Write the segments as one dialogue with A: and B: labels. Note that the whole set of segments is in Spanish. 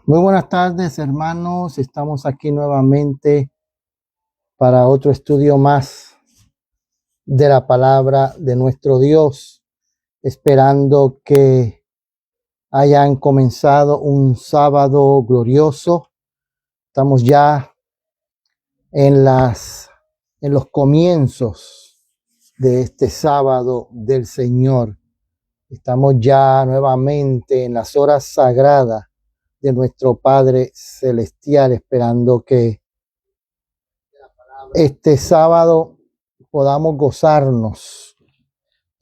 A: Muy buenas tardes, hermanos. Estamos aquí nuevamente para otro estudio más de la palabra de nuestro Dios, esperando que hayan comenzado un sábado glorioso. Estamos ya en los comienzos de este sábado del Señor. Estamos ya nuevamente en las horas sagradas de nuestro Padre Celestial, esperando que este sábado podamos gozarnos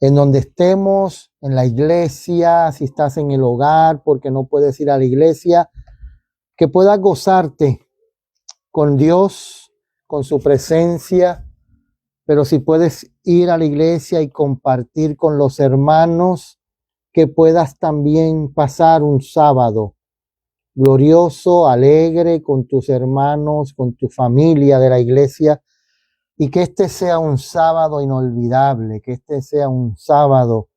A: en donde estemos, en la iglesia, si estás en el hogar porque no puedes ir a la iglesia, que puedas gozarte con Dios, con su presencia, pero si puedes ir a la iglesia y compartir con los hermanos, que puedas también pasar un sábado glorioso, alegre con tus hermanos, con tu familia de la iglesia, y que este sea un sábado inolvidable, que este sea un sábado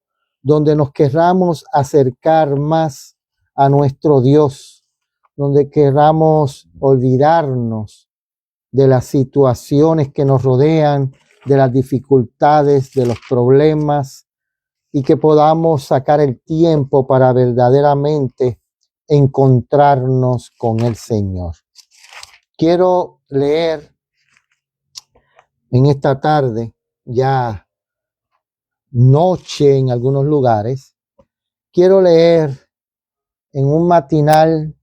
A: donde nos querramos acercar más a nuestro Dios, donde querramos olvidarnos de las situaciones que nos rodean, de las dificultades, de los problemas, y que podamos sacar el tiempo para verdaderamente encontrarnos con el Señor. Quiero leer en esta tarde, ya noche en algunos lugares, quiero leer en un matinal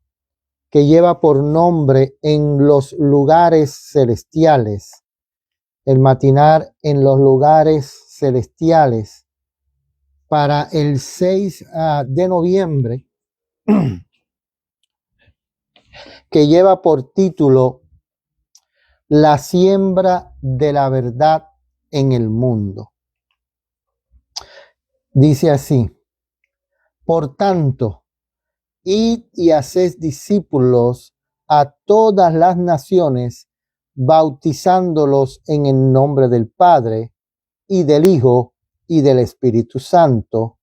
A: que lleva por nombre En los lugares celestiales, el matinal En los lugares celestiales, para el 6 de noviembre, que lleva por título La siembra de la verdad en el mundo. Dice así: por tanto, id y haced discípulos a todas las naciones, bautizándolos en el nombre del Padre, y del Hijo, y del Espíritu Santo,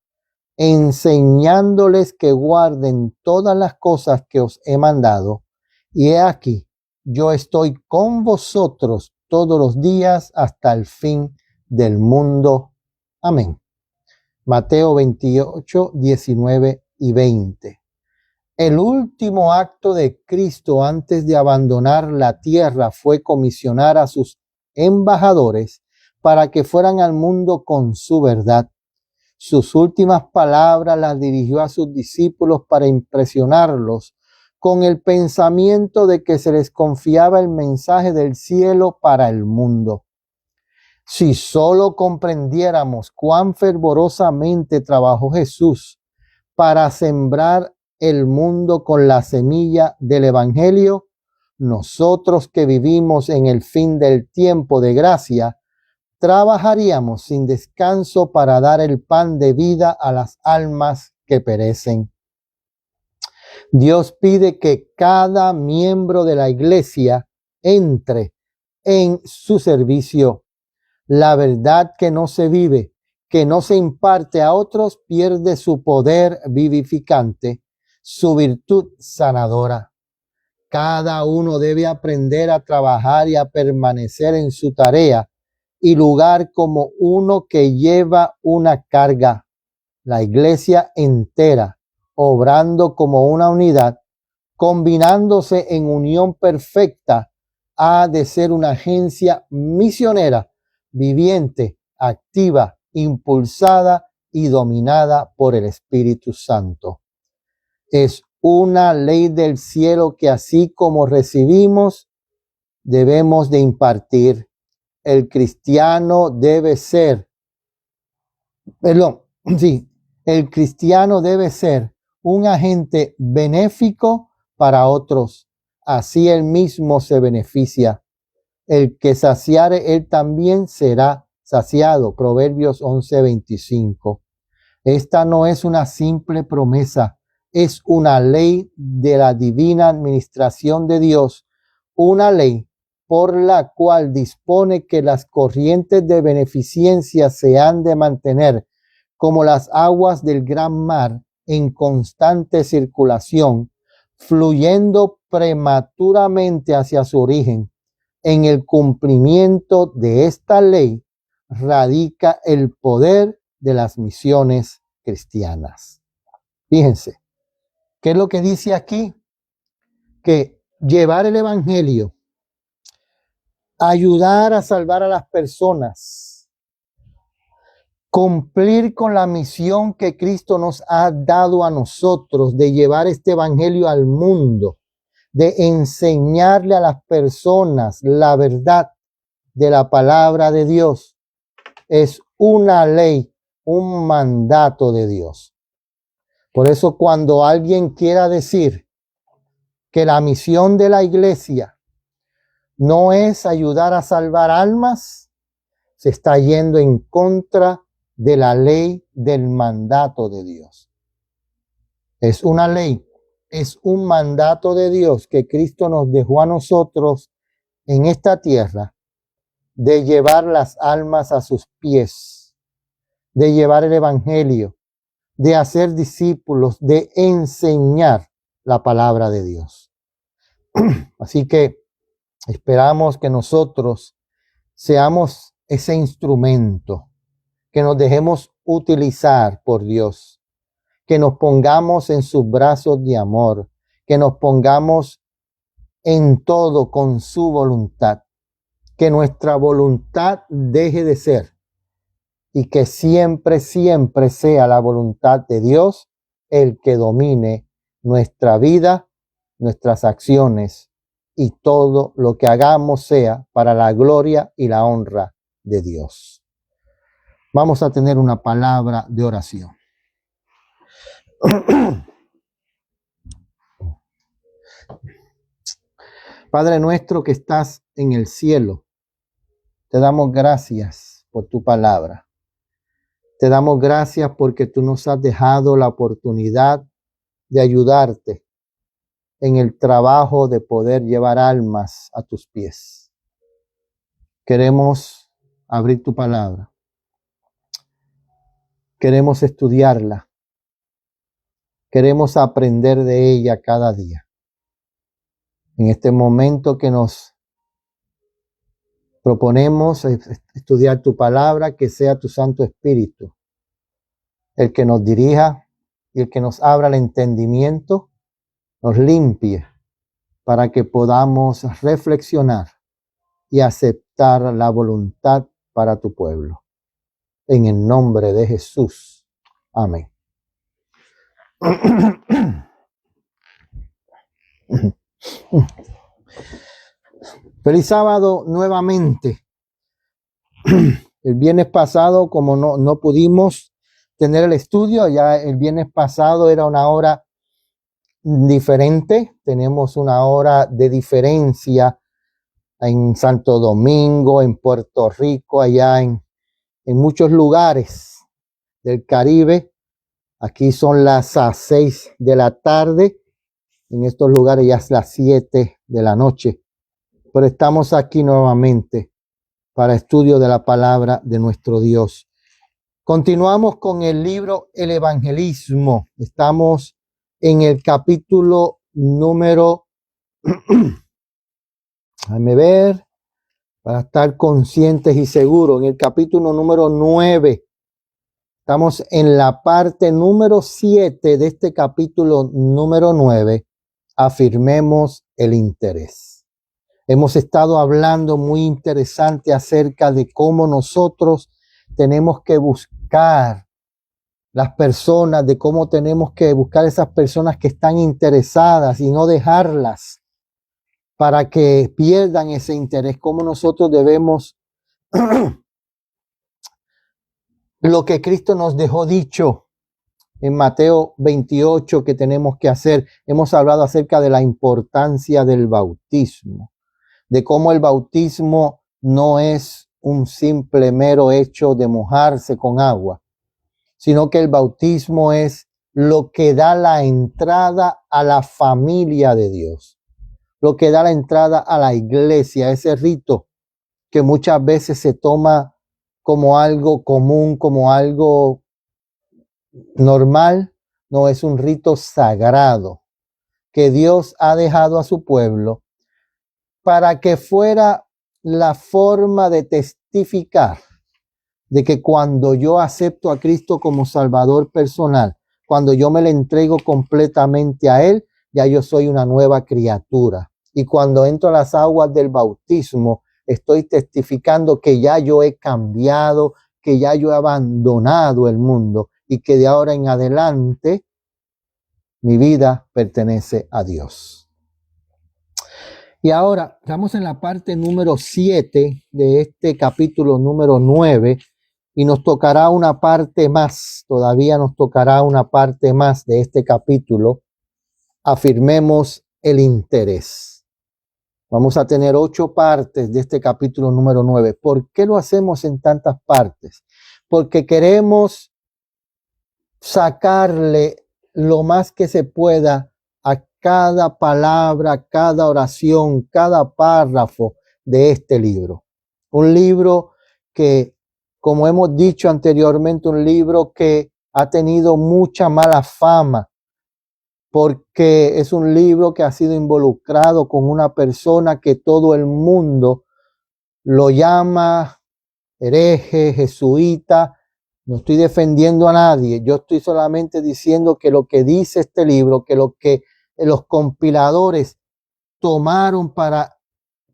A: enseñándoles que guarden todas las cosas que os he mandado. Y he aquí, yo estoy con vosotros todos los días hasta el fin del mundo. Amén. Mateo 28, 19 y 20. El último acto de Cristo antes de abandonar la tierra fue comisionar a sus embajadores para que fueran al mundo con su verdad. Sus últimas palabras las dirigió a sus discípulos para impresionarlos con el pensamiento de que se les confiaba el mensaje del cielo para el mundo. Si solo comprendiéramos cuán fervorosamente trabajó Jesús para sembrar el mundo con la semilla del Evangelio, nosotros que vivimos en el fin del tiempo de gracia, trabajaríamos sin descanso para dar el pan de vida a las almas que perecen. Dios pide que cada miembro de la iglesia entre en su servicio. La verdad que no se vive, que no se imparte a otros, pierde su poder vivificante, su virtud sanadora. Cada uno debe aprender a trabajar y a permanecer en su tarea y lugar como uno que lleva una carga. La iglesia entera, obrando como una unidad, combinándose en unión perfecta, ha de ser una agencia misionera, viviente, activa, impulsada y dominada por el Espíritu Santo. Es una ley del cielo que así como recibimos, debemos de impartir. El cristiano debe ser, el cristiano debe ser un agente benéfico para otros. Así él mismo se beneficia. El que saciare, él también será saciado. Proverbios 11:25. Esta no es una simple promesa, es una ley de la divina administración de Dios, una ley por la cual dispone que las corrientes de beneficencia se han de mantener como las aguas del gran mar en constante circulación, fluyendo prematuramente hacia su origen. En el cumplimiento de esta ley radica el poder de las misiones cristianas. Fíjense, ¿qué es lo que dice aquí? Que llevar el evangelio, ayudar a salvar a las personas, cumplir con la misión que Cristo nos ha dado a nosotros de llevar este evangelio al mundo, de enseñarle a las personas la verdad de la palabra de Dios, es una ley, un mandato de Dios. Por eso cuando alguien quiera decir que la misión de la iglesia no es ayudar a salvar almas, se está yendo en contra de la ley del mandato de Dios. Es una ley, es un mandato de Dios que Cristo nos dejó a nosotros en esta tierra, de llevar las almas a sus pies, de llevar el evangelio, de hacer discípulos, de enseñar la palabra de Dios. Así que esperamos que nosotros seamos ese instrumento, que nos dejemos utilizar por Dios, que nos pongamos en sus brazos de amor, que nos pongamos en todo con su voluntad, que nuestra voluntad deje de ser y que siempre, siempre sea la voluntad de Dios el que domine nuestra vida, nuestras acciones y todo lo que hagamos sea para la gloria y la honra de Dios. Vamos a tener una palabra de oración. Padre nuestro que estás en el cielo, te damos gracias por tu palabra. Te damos gracias porque tú nos has dejado la oportunidad de ayudarte en el trabajo de poder llevar almas a tus pies. Queremos abrir tu palabra. Queremos estudiarla. Queremos aprender de ella cada día. En este momento que nos proponemos estudiar tu palabra, que sea tu Santo Espíritu el que nos dirija y el que nos abra el entendimiento, nos limpie para que podamos reflexionar y aceptar la voluntad para tu pueblo. En el nombre de Jesús. Amén. Feliz sábado nuevamente. El viernes pasado, como no pudimos tener el estudio, ya el viernes pasado era una hora diferente. Tenemos una hora de diferencia en Santo Domingo, en Puerto Rico, allá en muchos lugares del Caribe. Aquí son las 6 de la tarde. En estos lugares ya es las 7 de la noche. Pero estamos aquí nuevamente para estudio de la palabra de nuestro Dios. Continuamos con el libro El Evangelismo. Estamos en el capítulo número, déjame ver, para estar conscientes y seguros, en el capítulo número 9. Estamos en la parte número 7 de este capítulo número 9. Afirmemos el interés. Hemos estado hablando muy interesante acerca de cómo nosotros tenemos que buscar las personas, de cómo tenemos que buscar esas personas que están interesadas y no dejarlas para que pierdan ese interés, cómo nosotros debemos lo que Cristo nos dejó dicho en Mateo 28 que tenemos que hacer. Hemos hablado acerca de la importancia del bautismo, de cómo el bautismo no es un simple mero hecho de mojarse con agua, sino que el bautismo es lo que da la entrada a la familia de Dios. lo que da la entrada a la iglesia, ese rito que muchas veces se toma como algo común, como algo normal, no, es un rito sagrado que Dios ha dejado a su pueblo para que fuera la forma de testificar de que cuando yo acepto a Cristo como Salvador personal, cuando yo me le entrego completamente a Él, ya yo soy una nueva criatura. Y cuando entro a las aguas del bautismo, estoy testificando que ya yo he cambiado, que ya yo he abandonado el mundo y que de ahora en adelante mi vida pertenece a Dios. Y ahora estamos en la parte número 7 de este capítulo número 9 y nos tocará una parte más, todavía nos tocará una parte más de este capítulo. Afirmemos el interés. Vamos a tener 8 partes de este capítulo número 9. ¿Por qué lo hacemos en tantas partes? Porque queremos sacarle lo más que se pueda a cada palabra, cada oración, cada párrafo de este libro. Un libro que, como hemos dicho anteriormente, un libro que ha tenido mucha mala fama, porque es un libro que ha sido involucrado con una persona que todo el mundo lo llama hereje, jesuita. No estoy defendiendo a nadie, yo estoy solamente diciendo que lo que dice este libro, que lo que los compiladores tomaron para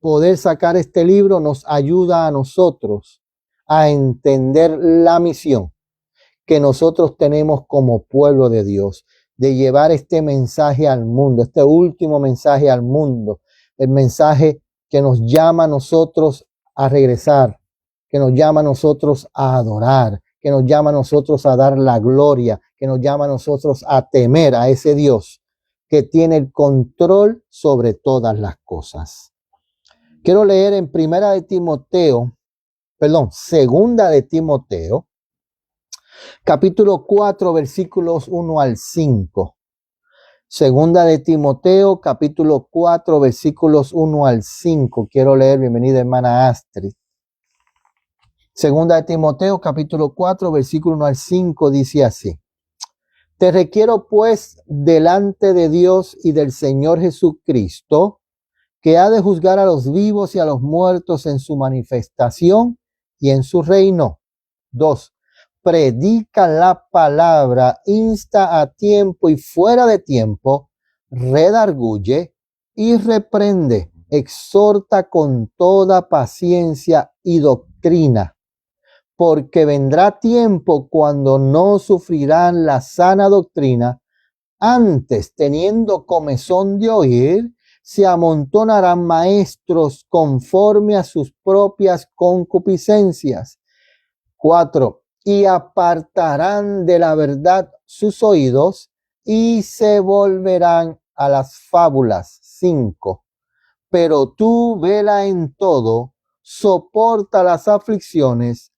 A: poder sacar este libro nos ayuda a nosotros a entender la misión que nosotros tenemos como pueblo de Dios, de llevar este mensaje al mundo, este último mensaje al mundo, el mensaje que nos llama a nosotros a regresar, que nos llama a nosotros a adorar, que nos llama a nosotros a dar la gloria, que nos llama a nosotros a temer a ese Dios que tiene el control sobre todas las cosas. Quiero leer en Segunda de Timoteo, capítulo 4, versículos 1 al 5. Segunda de Timoteo, capítulo 4, versículos 1 al 5. Quiero leer, bienvenida hermana Astrid. Segunda de Timoteo, capítulo 4, versículo 1 al 5, dice así. Te requiero pues delante de Dios y del Señor Jesucristo, que ha de juzgar a los vivos y a los muertos en su manifestación y en su reino. 2. Predica la palabra, insta a tiempo y fuera de tiempo, redarguye y reprende, exhorta con toda paciencia y doctrina. Porque vendrá tiempo cuando no sufrirán la sana doctrina, antes, teniendo comezón de oír, se amontonarán maestros conforme a sus propias concupiscencias. 4. Y apartarán de la verdad sus oídos y se volverán a las fábulas. 5. Pero tú vela en todo, soporta las aflicciones,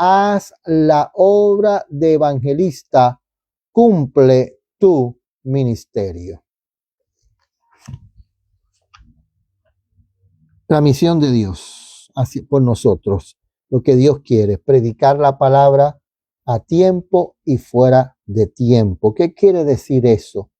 A: haz la obra de evangelista, cumple tu ministerio. La misión de Dios así por nosotros, lo que Dios quiere, predicar la palabra a tiempo y fuera de tiempo. ¿Qué quiere decir eso?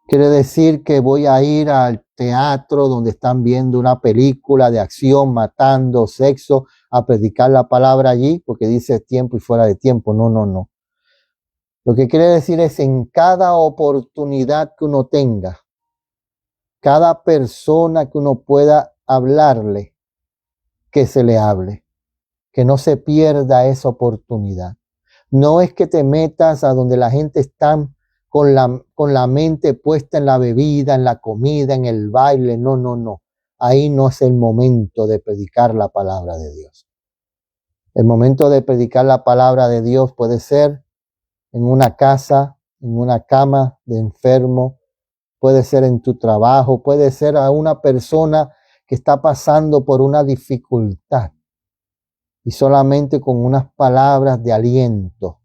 A: Quiere decir que voy a ir al teatro donde están viendo una película de acción, matando, sexo, a predicar la palabra allí, porque dice tiempo y fuera de tiempo. No, no, no. Lo que quiere decir es en cada oportunidad que uno tenga, cada persona que uno pueda hablarle, que se le hable, que no se pierda esa oportunidad. No es que te metas a donde la gente está con la mente puesta en la bebida, en la comida, en el baile. No, no, no. Ahí no es el momento de predicar la palabra de Dios. El momento de predicar la palabra de Dios puede ser en una casa, en una cama de enfermo, puede ser en tu trabajo, puede ser a una persona que está pasando por una dificultad y solamente con unas palabras de aliento,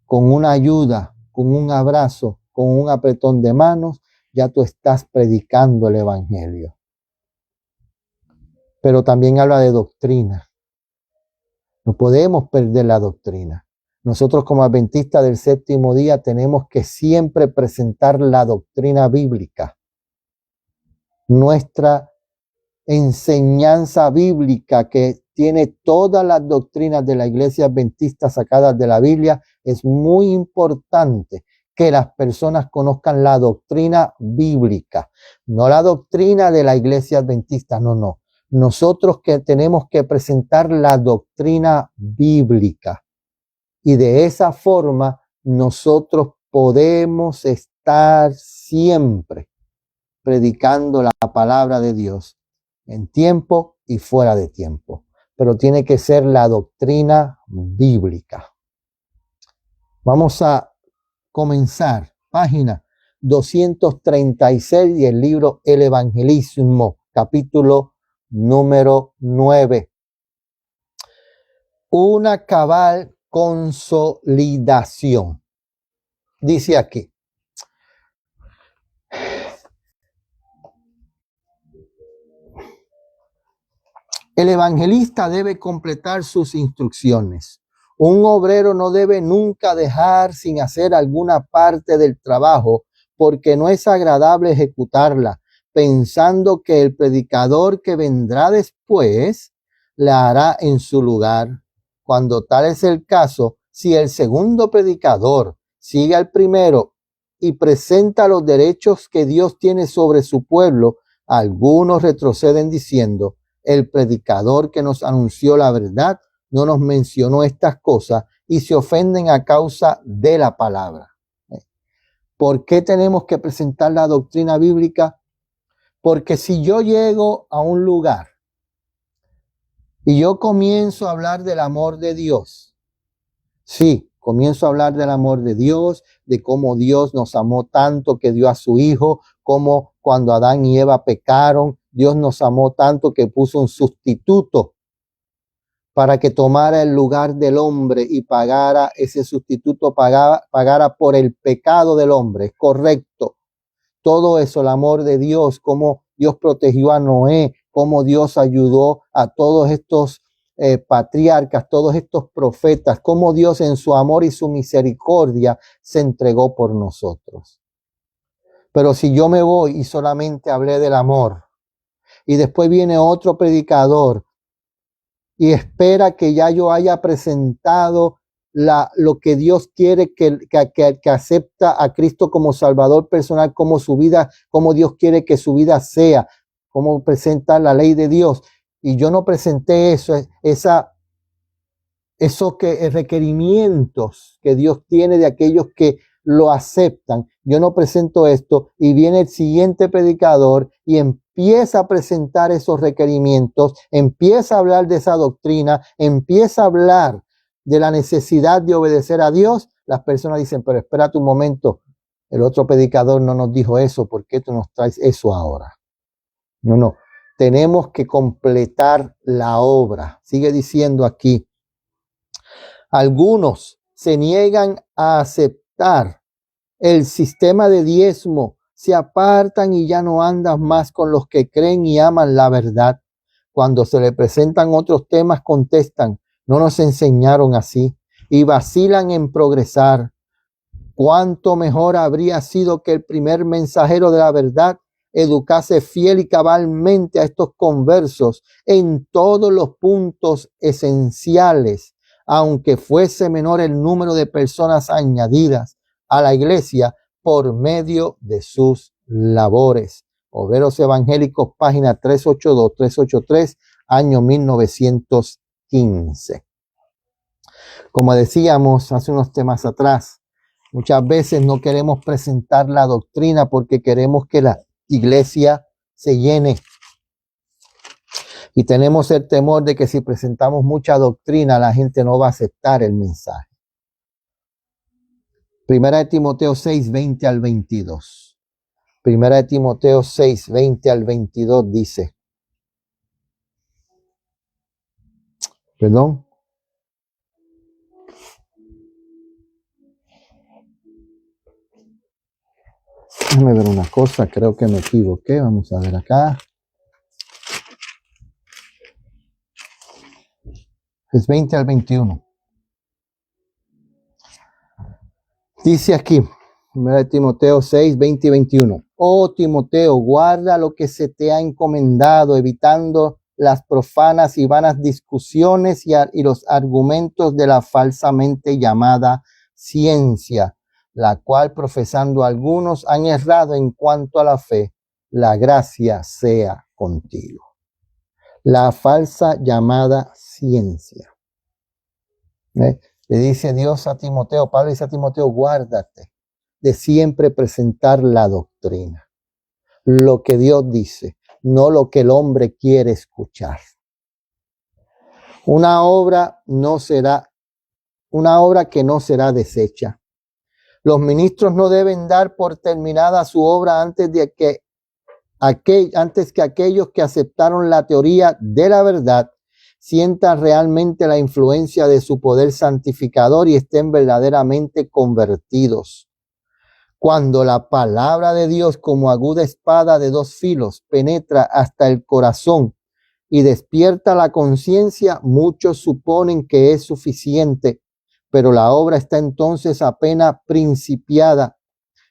A: con una ayuda, con un abrazo, con un apretón de manos, ya tú estás predicando el evangelio. Pero también habla de doctrina. No podemos perder la doctrina. Nosotros como adventistas del séptimo día tenemos que siempre presentar la doctrina bíblica. Nuestra enseñanza bíblica que tiene todas las doctrinas de la iglesia adventista sacadas de la Biblia, es muy importante que las personas conozcan la doctrina bíblica, no la doctrina de la iglesia adventista, no. Nosotros que tenemos que presentar la doctrina bíblica y de esa forma nosotros podemos estar siempre predicando la palabra de Dios en tiempo y fuera de tiempo. Pero tiene que ser la doctrina bíblica. Vamos a comenzar. Página 236 y el libro El Evangelismo, capítulo número 9. Una cabal consolidación. Dice aquí. El evangelista debe completar sus instrucciones. Un obrero no debe nunca dejar sin hacer alguna parte del trabajo porque no es agradable ejecutarla, pensando que el predicador que vendrá después la hará en su lugar. Cuando tal es el caso, si el segundo predicador sigue al primero y presenta los derechos que Dios tiene sobre su pueblo, algunos retroceden diciendo: el predicador que nos anunció la verdad no nos mencionó estas cosas, y se ofenden a causa de la palabra. ¿Por qué tenemos que presentar la doctrina bíblica? Porque si yo llego a un lugar y yo comienzo a hablar del amor de Dios, sí, comienzo a hablar del amor de Dios, de cómo Dios nos amó tanto que dio a su Hijo, cómo cuando Adán y Eva pecaron, Dios nos amó tanto que puso un sustituto para que tomara el lugar del hombre y pagara, ese sustituto pagara por el pecado del hombre. Es correcto. Todo eso, el amor de Dios, cómo Dios protegió a Noé, cómo Dios ayudó a todos estos patriarcas, todos estos profetas, cómo Dios en su amor y su misericordia se entregó por nosotros. Pero si yo me voy y solamente hablé del amor, y después viene otro predicador y espera que ya yo haya presentado lo que Dios quiere, que acepta a Cristo como Salvador personal, como su vida, como Dios quiere que su vida sea, como presenta la ley de Dios. Y yo no presenté esos requerimientos que Dios tiene de aquellos que lo aceptan. Yo no presento esto y viene el siguiente predicador y empieza a presentar esos requerimientos, empieza a hablar de esa doctrina, empieza a hablar de la necesidad de obedecer a Dios. Las personas dicen: pero espérate un momento, el otro predicador no nos dijo eso, ¿por qué tú nos traes eso ahora? No, tenemos que completar la obra. Sigue diciendo aquí: algunos se niegan a aceptar el sistema de diezmo, se apartan y ya no andan más con los que creen y aman la verdad. Cuando se le presentan otros temas, contestan: no nos enseñaron así, y vacilan en progresar. Cuánto mejor habría sido que el primer mensajero de la verdad educase fiel y cabalmente a estos conversos en todos los puntos esenciales, aunque fuese menor el número de personas añadidas a la iglesia por medio de sus labores. Obreros Evangélicos, página 382-383, año 1915. Como decíamos hace unos temas atrás, muchas veces no queremos presentar la doctrina porque queremos que la iglesia se llene. Y tenemos el temor de que si presentamos mucha doctrina, la gente no va a aceptar el mensaje. Primera de Timoteo 6, 20 al 22. Primera de Timoteo 6, 20 al 22 dice. Perdón. Déjame ver una cosa, creo que me equivoqué. Vamos a ver acá. Es 20 al 21. Dice aquí, 1 Timoteo 6, 20 y 21. Oh Timoteo, guarda lo que se te ha encomendado, evitando las profanas y vanas discusiones y los argumentos de la falsamente llamada ciencia, la cual profesando algunos han errado en cuanto a la fe. La gracia sea contigo. La falsa llamada ciencia. Le dice Dios a Timoteo, Pablo dice a Timoteo, guárdate de siempre presentar la doctrina, lo que Dios dice, no lo que el hombre quiere escuchar. Una obra que no será deshecha. Los ministros no deben dar por terminada su obra antes que aquellos que aceptaron la teoría de la verdad sientan realmente la influencia de su poder santificador y estén verdaderamente convertidos. Cuando la palabra de Dios, como aguda espada de dos filos, penetra hasta el corazón y despierta la conciencia, muchos suponen que es suficiente, pero la obra está entonces apenas principiada.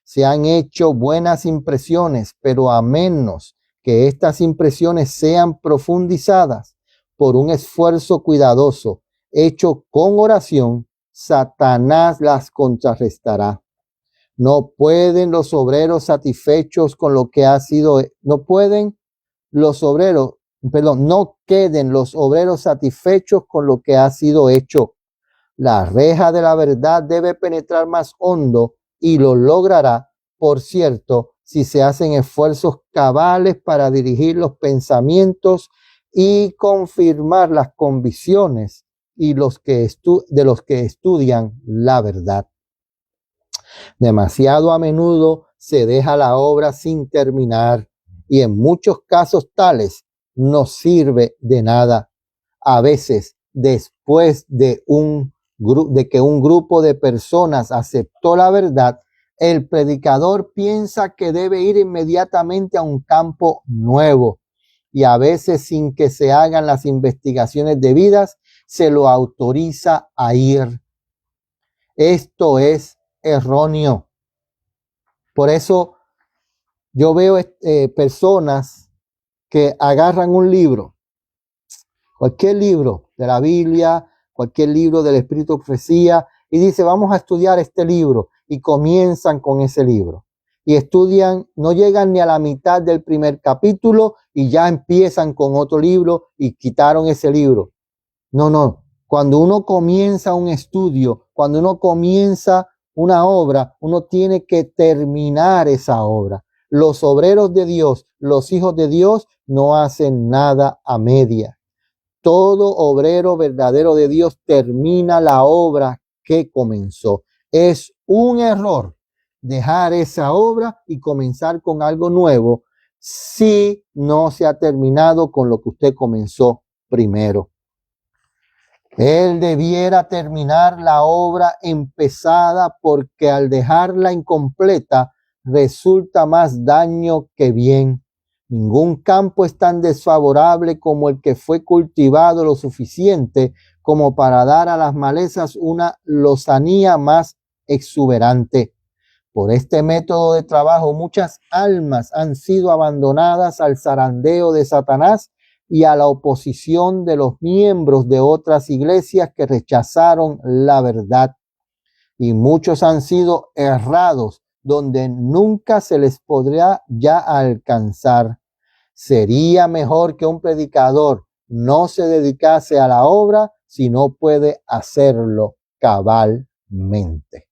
A: Se han hecho buenas impresiones, pero a menos que estas impresiones sean profundizadas por un esfuerzo cuidadoso, hecho con oración, Satanás las contrarrestará. No pueden los obreros satisfechos con lo que ha sido, no queden los obreros satisfechos con lo que ha sido hecho. La reja de la verdad debe penetrar más hondo y lo logrará, por cierto, si se hacen esfuerzos cabales para dirigir los pensamientos y confirmar las convicciones de los que estudian la verdad. Demasiado a menudo se deja la obra sin terminar y en muchos casos tales no sirve de nada. A veces, después de que un grupo de personas aceptó la verdad, el predicador piensa que debe ir inmediatamente a un campo nuevo y a veces sin que se hagan las investigaciones debidas, se lo autoriza a ir. Esto es erróneo. Por eso yo veo personas que agarran un libro, cualquier libro de la Biblia, cualquier libro del Espíritu de Profecía, y dice, vamos a estudiar este libro, y comienzan con ese libro. Y estudian, no llegan ni a la mitad del primer capítulo, y ya empiezan con otro libro, y quitaron ese libro. No. Cuando uno comienza un estudio, cuando uno comienza una obra, uno tiene que terminar esa obra. Los obreros de Dios, los hijos de Dios, no hacen nada a media. Todo obrero verdadero de Dios termina la obra que comenzó. Es un error dejar esa obra y comenzar con algo nuevo si no se ha terminado con lo que usted comenzó primero. Él debiera terminar la obra empezada porque al dejarla incompleta resulta más daño que bien. Ningún campo es tan desfavorable como el que fue cultivado lo suficiente como para dar a las malezas una lozanía más exuberante. Por este método de trabajo, muchas almas han sido abandonadas al zarandeo de Satanás y a la oposición de los miembros de otras iglesias que rechazaron la verdad. Y muchos han sido errados donde nunca se les podrá ya alcanzar. Sería mejor que un predicador no se dedicase a la obra si no puede hacerlo cabalmente.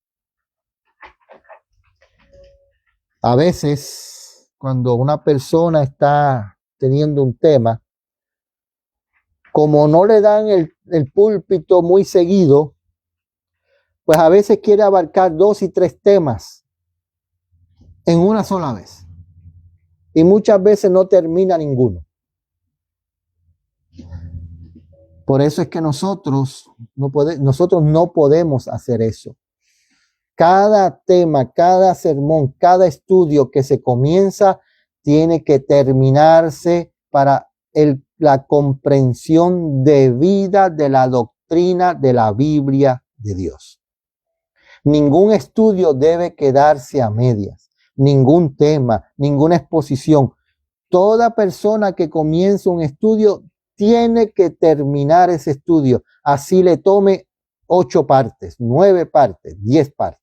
A: A veces, cuando una persona está teniendo un tema, como no le dan el púlpito muy seguido, pues a veces quiere abarcar 2 y 3 temas en una sola vez. Y muchas veces no termina ninguno. Por eso es que nosotros no podemos hacer eso. Cada tema, cada sermón, cada estudio que se comienza tiene que terminarse para la comprensión debida de la doctrina de la Biblia de Dios. Ningún estudio debe quedarse a medias, ningún tema, ninguna exposición. Toda persona que comienza un estudio tiene que terminar ese estudio, así le tome 8 partes, 9 partes, 10 partes.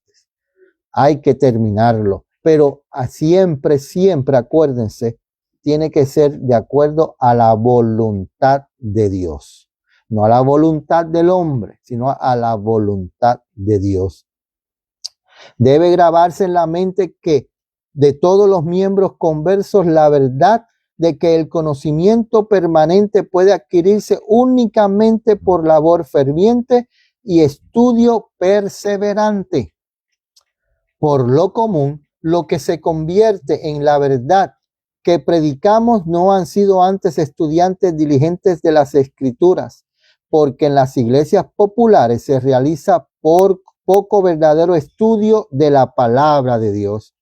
A: Hay que terminarlo, pero siempre, siempre acuérdense, tiene que ser de acuerdo a la voluntad de Dios, no a la voluntad del hombre, sino a la voluntad de Dios. Debe grabarse en la mente que de todos los miembros conversos, la verdad de que el conocimiento permanente puede adquirirse únicamente por labor ferviente y estudio perseverante. Por lo común, lo que se convierte en la verdad que predicamos no han sido antes estudiantes diligentes de las Escrituras, porque en las iglesias populares se realiza por poco verdadero estudio de la palabra de Dios.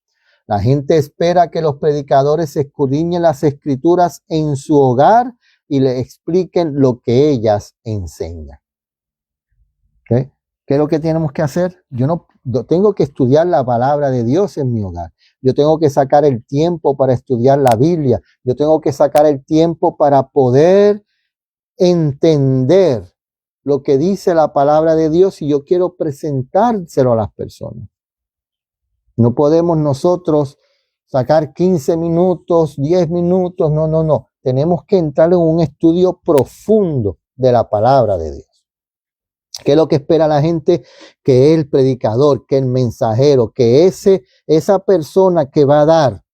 A: La gente espera que los predicadores escudriñen las Escrituras en su hogar y le expliquen lo que ellas enseñan. ¿Okay? ¿Qué es lo que tenemos que hacer? Yo tengo que estudiar la palabra de Dios en mi hogar. Yo tengo que sacar el tiempo para estudiar la Biblia. Yo tengo que sacar el tiempo para poder entender lo que dice la palabra de Dios y yo quiero presentárselo a las personas. No podemos nosotros sacar 15 minutos, 10 minutos. No. Tenemos que entrar en un estudio profundo de la palabra de Dios. ¿Qué es lo que espera la gente? Que el predicador, que el mensajero, que esa persona que va a dar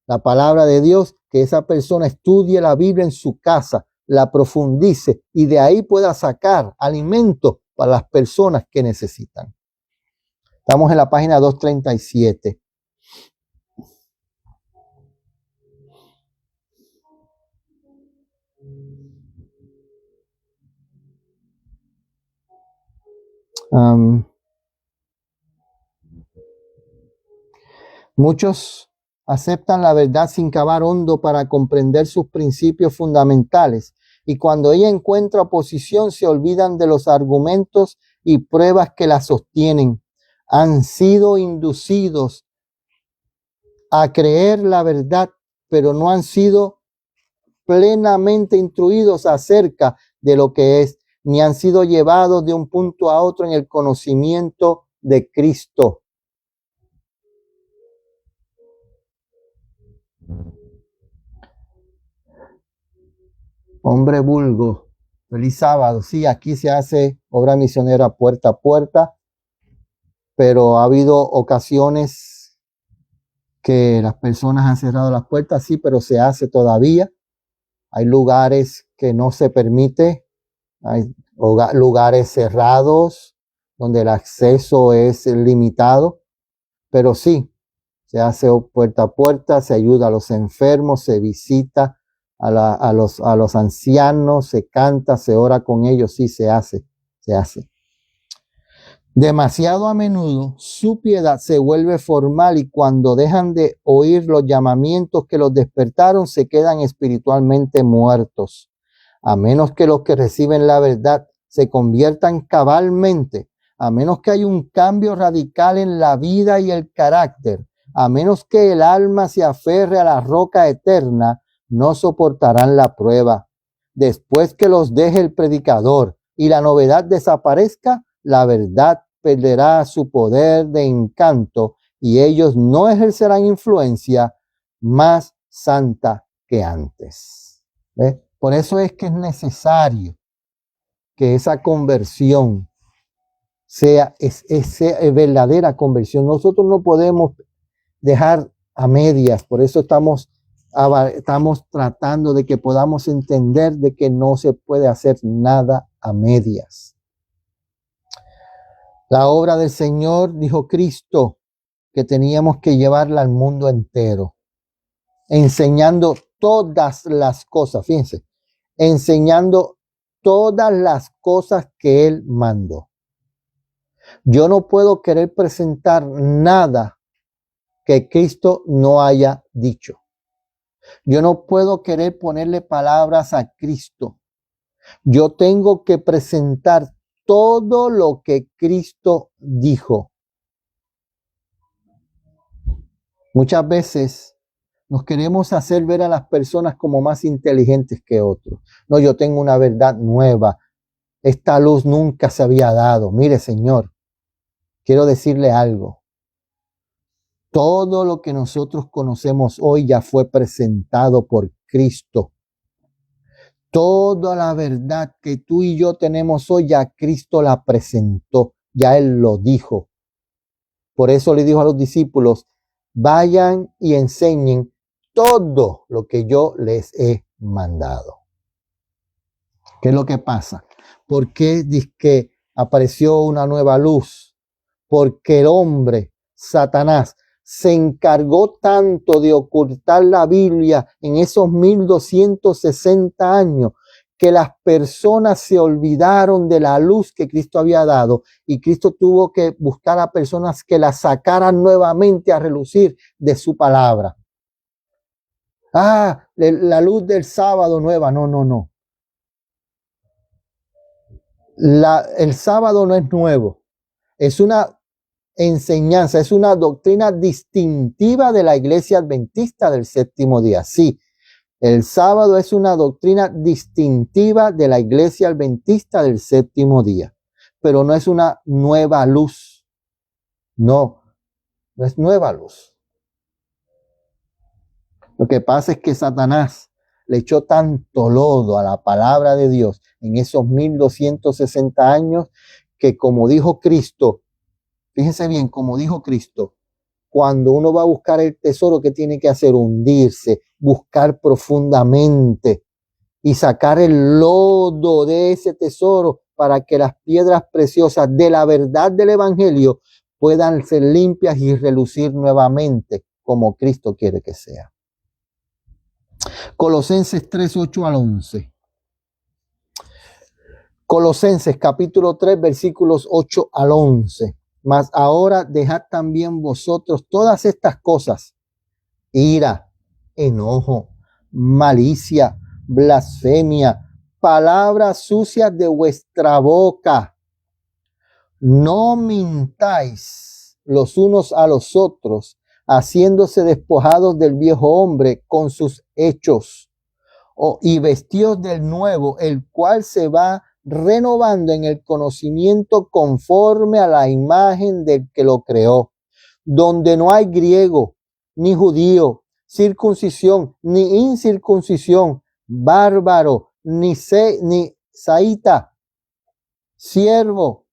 A: la palabra de Dios, que esa persona estudie la Biblia en su casa, la profundice y de ahí pueda sacar alimento para las personas que necesitan. Estamos en la página 237. Muchos aceptan la verdad sin cavar hondo para comprender sus principios fundamentales y cuando ella encuentra oposición se olvidan de los argumentos y pruebas que la sostienen. Han sido inducidos a creer la verdad, pero no han sido plenamente instruidos acerca de lo que es, ni han sido llevados de un punto a otro en el conocimiento de Cristo. Hombre vulgo, feliz sábado. Sí, aquí se hace obra misionera puerta a puerta, pero ha habido ocasiones que las personas han cerrado las puertas, sí, pero se hace todavía. Hay lugares que no se permite, hay lugares cerrados donde el acceso es limitado, pero sí, se hace puerta a puerta, se ayuda a los enfermos, se visita a los ancianos, se canta, se ora con ellos, sí, se hace. Demasiado a menudo su piedad se vuelve formal y cuando dejan de oír los llamamientos que los despertaron, se quedan espiritualmente muertos. A menos que los que reciben la verdad se conviertan cabalmente, a menos que haya un cambio radical en la vida y el carácter, a menos que el alma se aferre a la roca eterna, no soportarán la prueba. Después que los deje el predicador y la novedad desaparezca, la verdad perderá su poder de encanto y ellos no ejercerán influencia más santa que antes. ¿Ves? Por eso es que es necesario que esa conversión sea verdadera conversión. Nosotros no podemos dejar a medias, por eso estamos tratando de que podamos entender de que no se puede hacer nada a medias. La obra del Señor, dijo Cristo, que teníamos que llevarla al mundo entero, enseñando todas las cosas, fíjense, enseñando todas las cosas que Él mandó. Yo no puedo querer presentar nada que Cristo no haya dicho. Yo no puedo querer ponerle palabras a Cristo. Yo tengo que presentar todo lo que Cristo dijo. Muchas veces nos queremos hacer ver a las personas como más inteligentes que otros. No, yo tengo una verdad nueva. Esta luz nunca se había dado. Mire, Señor, quiero decirle algo. Todo lo que nosotros conocemos hoy ya fue presentado por Cristo. Toda la verdad que tú y yo tenemos hoy, ya Cristo la presentó, ya Él lo dijo. Por eso le dijo a los discípulos, vayan y enseñen todo lo que yo les he mandado. ¿Qué es lo que pasa? ¿Por qué dice que apareció una nueva luz? Porque el hombre, Satanás, se encargó tanto de ocultar la Biblia en esos 1260 años que las personas se olvidaron de la luz que Cristo había dado y Cristo tuvo que buscar a personas que la sacaran nuevamente a relucir de su palabra. La luz del sábado nueva. No. El sábado no es nuevo. Es una enseñanza, es una doctrina distintiva de la iglesia adventista del séptimo día. Sí, el sábado es una doctrina distintiva de la iglesia adventista del séptimo día, pero no es una nueva luz. No es nueva luz. Lo que pasa es que Satanás le echó tanto lodo a la palabra de Dios en esos 1260 años que, como dijo Cristo, fíjense bien, como dijo Cristo, cuando uno va a buscar el tesoro, ¿qué tiene que hacer? Hundirse, buscar profundamente y sacar el lodo de ese tesoro para que las piedras preciosas de la verdad del evangelio puedan ser limpias y relucir nuevamente como Cristo quiere que sea. Colosenses 3, 8 al 11. Colosenses capítulo 3, versículos 8 al 11. Mas ahora dejad también vosotros todas estas cosas: ira, enojo, malicia, blasfemia, palabras sucias de vuestra boca. No mintáis los unos a los otros, haciéndose despojados del viejo hombre con sus hechos, y vestidos del nuevo, el cual se va renovando en el conocimiento conforme a la imagen del que lo creó, donde no hay griego ni judío, circuncisión ni incircuncisión, bárbaro ni saíta, siervo,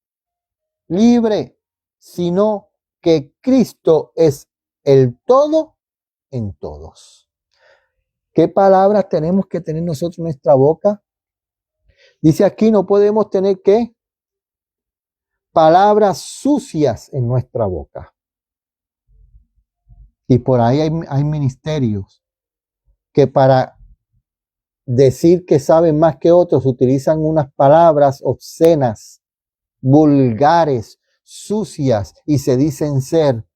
A: libre, sino que Cristo es el todo en todos. ¿Qué palabras tenemos que tener nosotros en nuestra boca? Dice aquí, no podemos tener ¿qué? Palabras sucias en nuestra boca. Y por ahí hay ministerios que para decir que saben más que otros utilizan unas palabras obscenas, vulgares, sucias y se dicen ser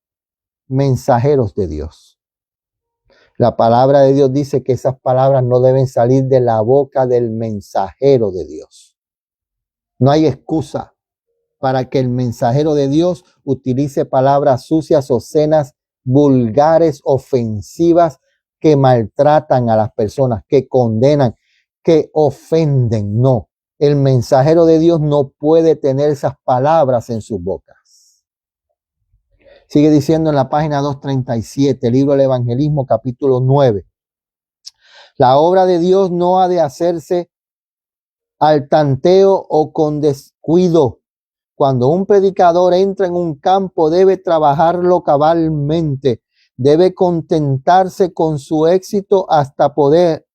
A: mensajeros de Dios. La palabra de Dios dice que esas palabras no deben salir de la boca del mensajero de Dios. No hay excusa para que el mensajero de Dios utilice palabras sucias, obscenas, vulgares, ofensivas, que maltratan a las personas, que condenan, que ofenden. No, el mensajero de Dios no puede tener esas palabras en sus bocas. Sigue diciendo en la página 237, libro del Evangelismo, capítulo 9. La obra de Dios no ha de hacerse al tanteo o con descuido. Cuando un predicador entra en un campo, debe trabajarlo cabalmente, debe contentarse con su éxito hasta poder,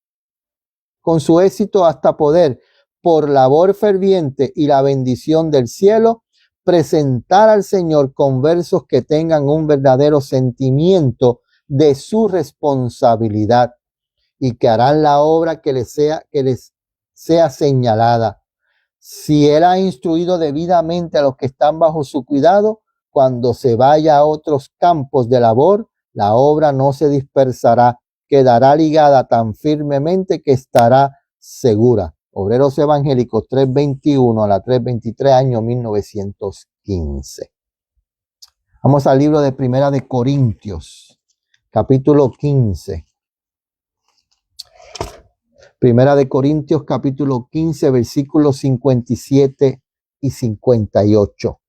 A: por labor ferviente y la bendición del cielo, presentar al Señor con versos que tengan un verdadero sentimiento de su responsabilidad y que harán la obra que les sea señalada. Si él ha instruido debidamente a los que están bajo su cuidado, cuando se vaya a otros campos de labor, la obra no se dispersará, quedará ligada tan firmemente que estará segura. Obreros Evangélicos 321 a la 323, año 1915. Vamos al libro de Primera de Corintios, capítulo 15. Primera de Corintios, capítulo 15, versículos 57 y 58.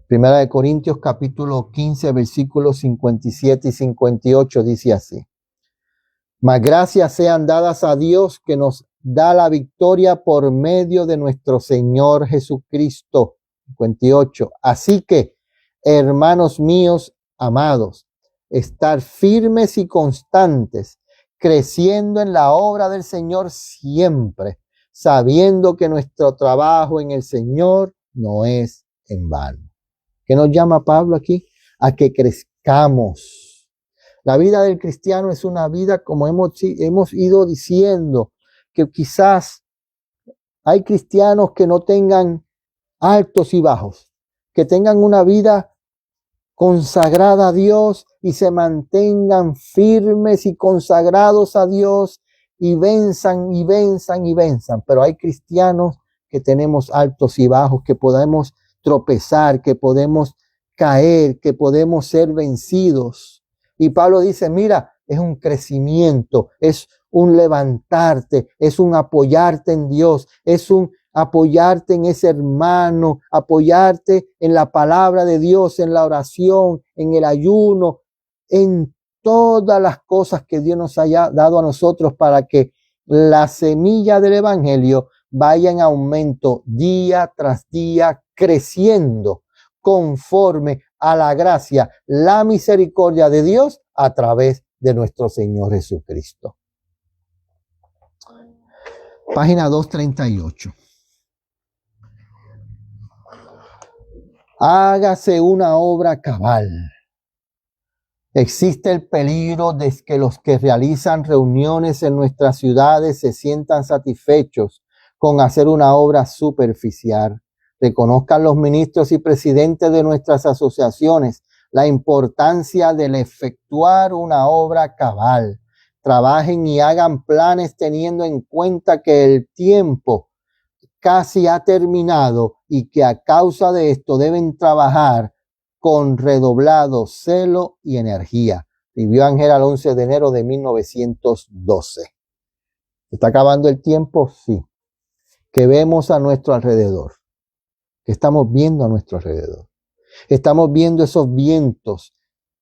A: Primera de Corintios, capítulo 15, versículos 57 y 58, dice así. Mas gracias sean dadas a Dios que nos da la victoria por medio de nuestro Señor Jesucristo. 58. Así que, hermanos míos amados, estar firmes y constantes, creciendo en la obra del Señor siempre, sabiendo que nuestro trabajo en el Señor no es en vano. ¿Qué nos llama Pablo aquí? A que crezcamos. La vida del cristiano es una vida, como hemos ido diciendo, que quizás hay cristianos que no tengan altos y bajos, que tengan una vida consagrada a Dios y se mantengan firmes y consagrados a Dios y venzan y venzan y venzan. Pero hay cristianos que tenemos altos y bajos, que podemos tropezar, que podemos caer, que podemos ser vencidos. Y Pablo dice, mira, es un crecimiento, es un levantarte, es un apoyarte en Dios, es un apoyarte en ese hermano, apoyarte en la palabra de Dios, en la oración, en el ayuno, en todas las cosas que Dios nos haya dado a nosotros para que la semilla del evangelio vaya en aumento día tras día, creciendo conforme a la gracia, la misericordia de Dios a través de nuestro Señor Jesucristo. Página 238. Hágase una obra cabal. Existe el peligro de que los que realizan reuniones en nuestras ciudades se sientan satisfechos con hacer una obra superficial. Reconozcan los ministros y presidentes de nuestras asociaciones la importancia del efectuar una obra cabal. Trabajen y hagan planes teniendo en cuenta que el tiempo casi ha terminado y que a causa de esto deben trabajar con redoblado celo y energía. Vivió Ángel al 11 de enero de 1912. ¿Está acabando el tiempo? Sí. Que vemos a nuestro alrededor. Que estamos viendo a nuestro alrededor. Estamos viendo esos vientos,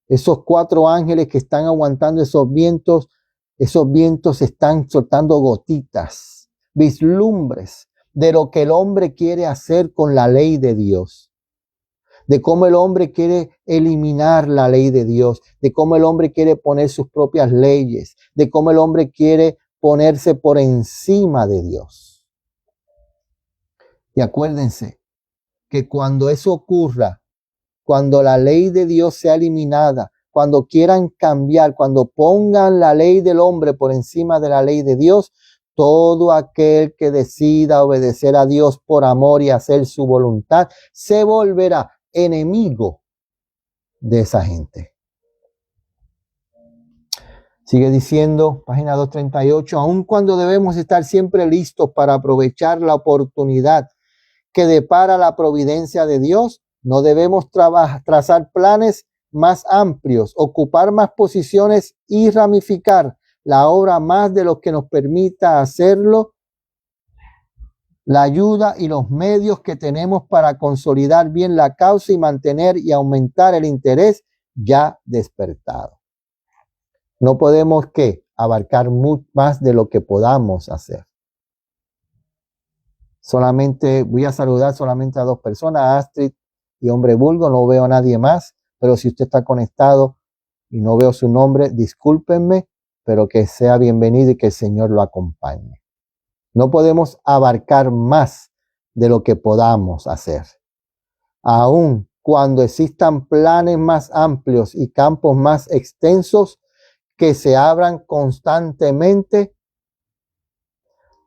A: esos 4 ángeles que están aguantando esos vientos están soltando gotitas, vislumbres de lo que el hombre quiere hacer con la ley de Dios, de cómo el hombre quiere eliminar la ley de Dios, de cómo el hombre quiere poner sus propias leyes, de cómo el hombre quiere ponerse por encima de Dios. Y acuérdense que cuando eso ocurra, cuando la ley de Dios sea eliminada, cuando quieran cambiar, cuando pongan la ley del hombre por encima de la ley de Dios, todo aquel que decida obedecer a Dios por amor y hacer su voluntad, se volverá enemigo de esa gente. Sigue diciendo, página 238, aun cuando debemos estar siempre listos para aprovechar la oportunidad que depara la providencia de Dios, no debemos trazar planes más amplios, ocupar más posiciones y ramificar la obra más de lo que nos permita hacerlo. La ayuda y los medios que tenemos para consolidar bien la causa y mantener y aumentar el interés ya despertado. No podemos abarcar más de lo que podamos hacer. Solamente voy a saludar solamente a 2 personas, Astrid y Hombre Vulgo, no veo a nadie más, pero si usted está conectado y no veo su nombre, discúlpenme, pero que sea bienvenido y que el Señor lo acompañe. No podemos abarcar más de lo que podamos hacer. Aun cuando existan planes más amplios y campos más extensos que se abran constantemente,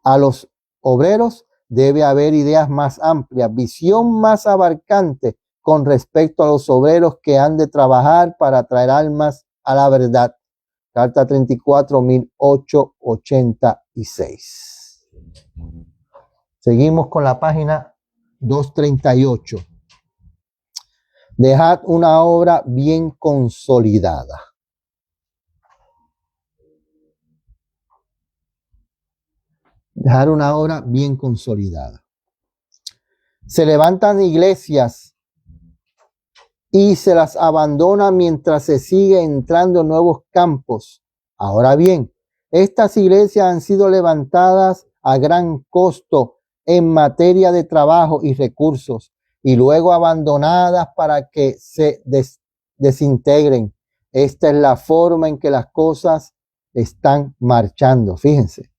A: A los obreros debe haber ideas más amplias, visión más abarcante con respecto a los obreros que han de trabajar para traer almas a la verdad. Carta 34, 1886. Seguimos con la página 238. Dejad una obra bien consolidada. Dejar una obra bien consolidada. Se levantan iglesias y se las abandona mientras se sigue entrando en nuevos campos. Ahora bien, estas iglesias han sido levantadas a gran costo en materia de trabajo y recursos y luego abandonadas para que se desintegren. Esta es la forma en que las cosas están marchando. Fíjense.